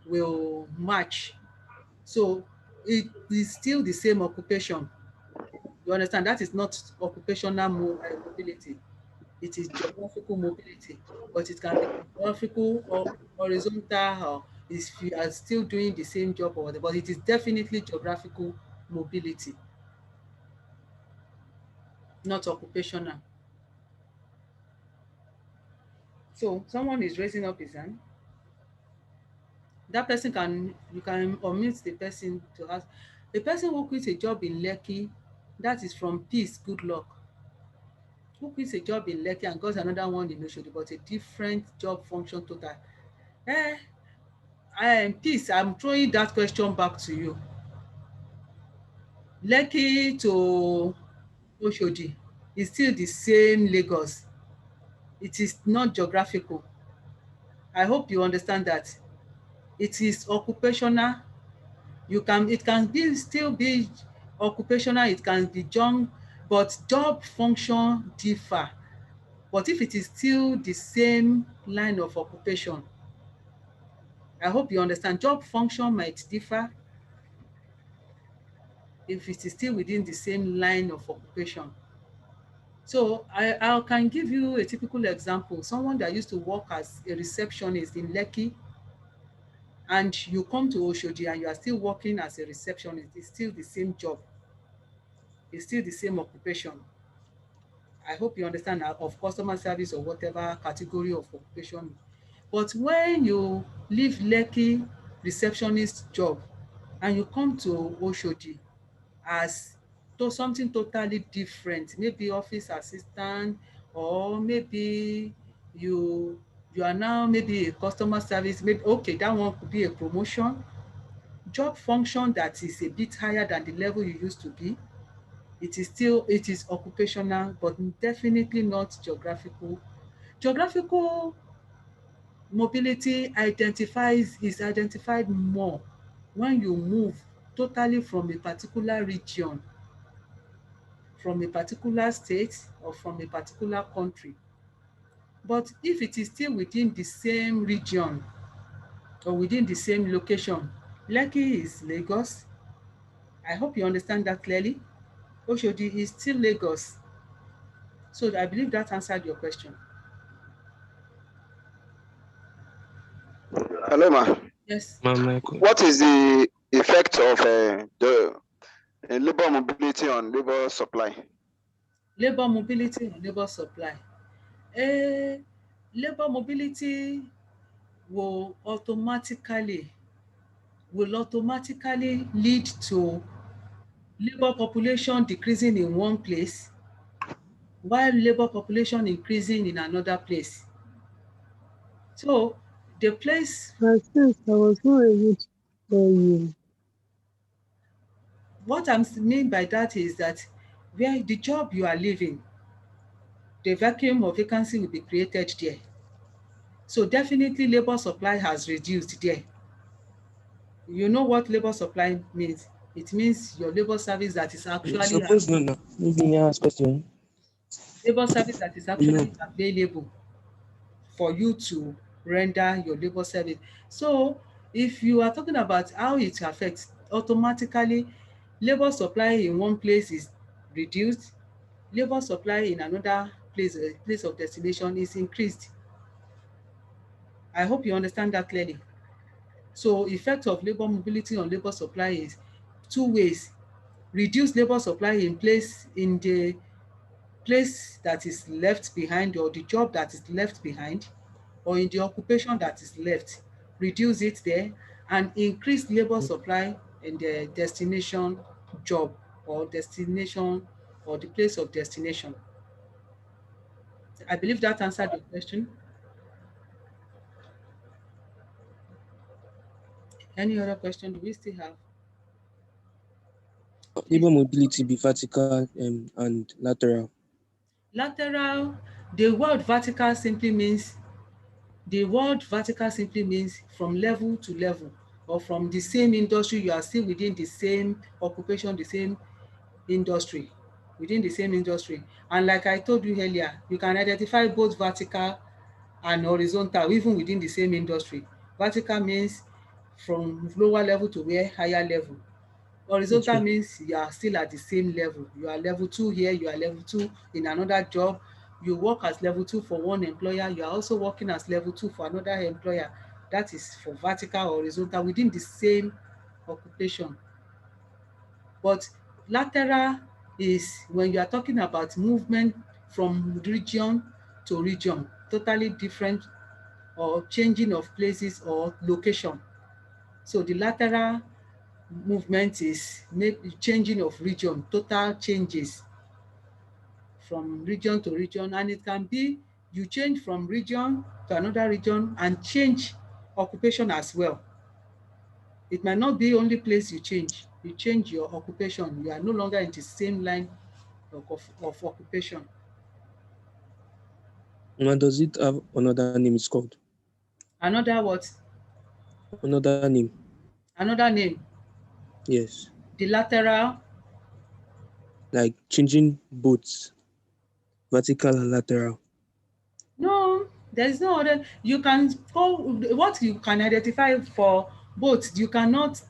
will match. So it is still the same occupation. You understand? That is not occupational mobility. It is geographical mobility, but it can be geographical or horizontal, or if you are still doing the same job or whatever, but it is definitely geographical mobility, not occupational. So someone is raising up his hand. That person you can omit the person to ask. The person who quits a job in Lekki, that is from Peace, good luck. Who quits a job in Lekki and got another one in Oshodi, but a different job function total. Peace, I'm throwing that question back to you. Lekki to Oshodi is still the same Lagos. It is not geographical. I hope you understand that. It is occupational. It can still be occupational, it can be job, but job function differ. But if it is still the same line of occupation, I hope you understand, job function might differ if it is still within the same line of occupation. So I can give you a typical example. Someone that used to work as a receptionist in Lekki, and you come to Oshodi and you are still working as a receptionist, it's still the same job. It's still the same occupation. I hope you understand, of customer service or whatever category of occupation. But when you leave Lekki receptionist job and you come to Oshodi as something totally different, maybe office assistant, or maybe you are now maybe a customer service, maybe okay, that one could be a promotion, job function that is a bit higher than the level you used to be. It is occupational, but definitely not geographical. Geographical mobility is identified more when you move totally from a particular region, from a particular state, or from a particular country. But if it is still within the same region or within the same location, Lekki is Lagos. I hope you understand that clearly. Oshodi is still Lagos. So I believe that answered your question. Hello, ma. Yes. Michael. What is the effect of the labor mobility on labor supply? Labor mobility and labor supply. Labor mobility will automatically lead to labor population decreasing in one place while labor population increasing in another place. So the place, But since I was not able to hear you. what I mean by that is that where the job you are leaving, the vacuum or vacancy will be created there. So definitely labor supply has reduced there. You know what labor supply means? It means your labor service that is actually Suppose no, no. Maybe you ask question. labor service that is actually available for you to render your labor service. So if you are talking about how it affects, automatically labor supply in one place is reduced, labor supply in another place, place of destination, is increased. I hope you understand that clearly. So effect of labor mobility on labor supply is two ways: reduce labor supply in the place that is left behind, or the job that is left behind, or in the occupation that is left, reduce it there, and increase labor supply in the destination job, or destination, or the place of destination. I believe that answered your question. Any other question do we still have? Labor mobility be vertical and lateral. Lateral, the word vertical simply means from level to level, or from the same industry, you are still within the same occupation, the same industry, within the same industry. And like I told you earlier, you can identify both vertical and horizontal, even within the same industry. Vertical means from lower level to where higher level. Horizontal Okay. means you are still at the same level. You are level 2 here, you are level 2 in another job. You work as level 2 for one employer, you are also working as level 2 for another employer. That is for vertical or horizontal within the same occupation. But lateral is when you are talking about movement from region to region, totally different, or changing of places or location. So the lateral movement is changing of region, total changes from region to region, and it can be you change from region to another region and change occupation as well. It might not be only place you change your occupation, you are no longer in the same line of occupation. And does it have another name? It's called Another what? another name. Another name, Yes, the lateral. like changing both vertical and lateral. No, there's no other. You can call what you can identify for both. You cannot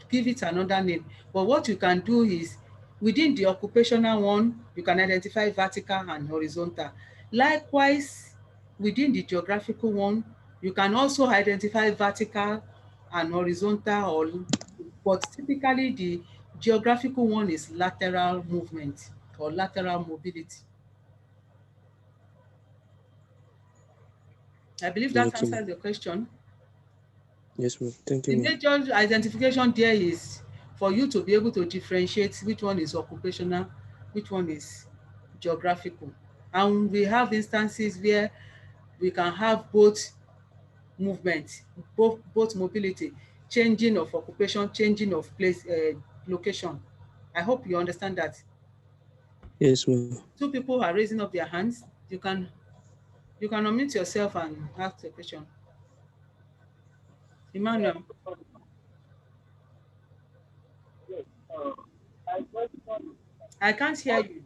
give it another name. But what you can do is within the occupational one, you can identify vertical and horizontal. Likewise, within the geographical one, you can also identify vertical and horizontal, but typically the geographical one is lateral movement or lateral mobility. I believe that Okay, ma'am. answers your question. Yes, ma'am. Thank you, The ma'am. major identification there is for you to be able to differentiate which one is occupational, which one is geographical. And we have instances where we can have both movement, both mobility, changing of occupation, changing of place, location. I hope you understand that. Yes, ma'am. Two people are raising up their hands. You can unmute yourself and ask the question. Emmanuel, I can't hear you.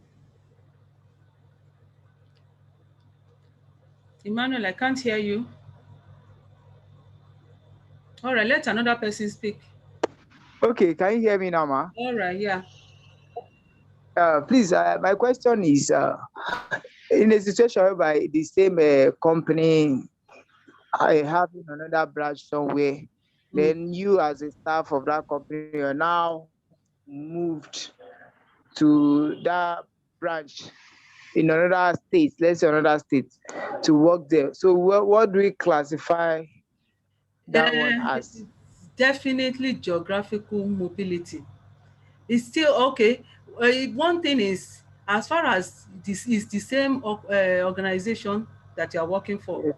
Emmanuel, I can't hear you. All right, let another person speak. Okay, can you hear me now, ma? All right, yeah. Please, my question is, in a situation whereby the same company I have in another branch somewhere, Mm. then you as a staff of that company are now moved to that branch in another state, let's say another state, to work there. So what do we classify that one It's as? definitely geographical mobility. It's still okay. One thing is, as far as this is the same organization that you are working for,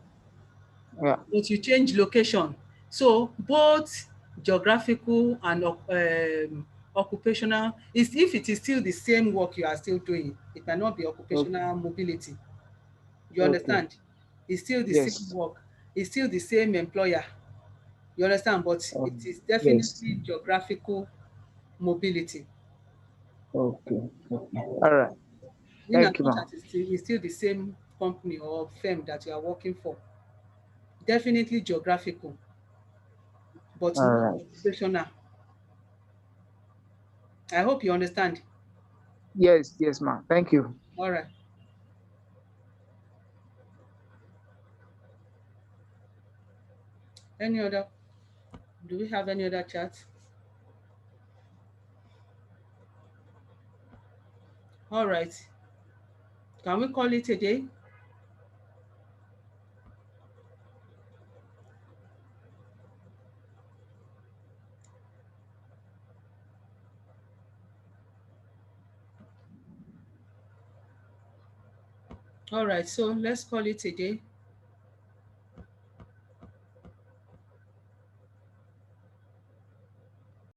Yeah. but you change location. So both geographical and occupational, is if it is still the same work you are still doing, it might not be Okay. occupational mobility. You Okay. understand? It's still the same Yes. work. It's still the same employer. You understand? But it is Yes. definitely geographical mobility. Okay. Okay. All right. In as Thank you, much ma'am. as it's still the same company or firm that you are working for. Definitely geographical, but All not right. occupational. I hope you understand. Yes, yes, ma'am. Thank you. All right. Any other? Do we have any other chat? All right. Can we call it a day? All right. So let's call it a day.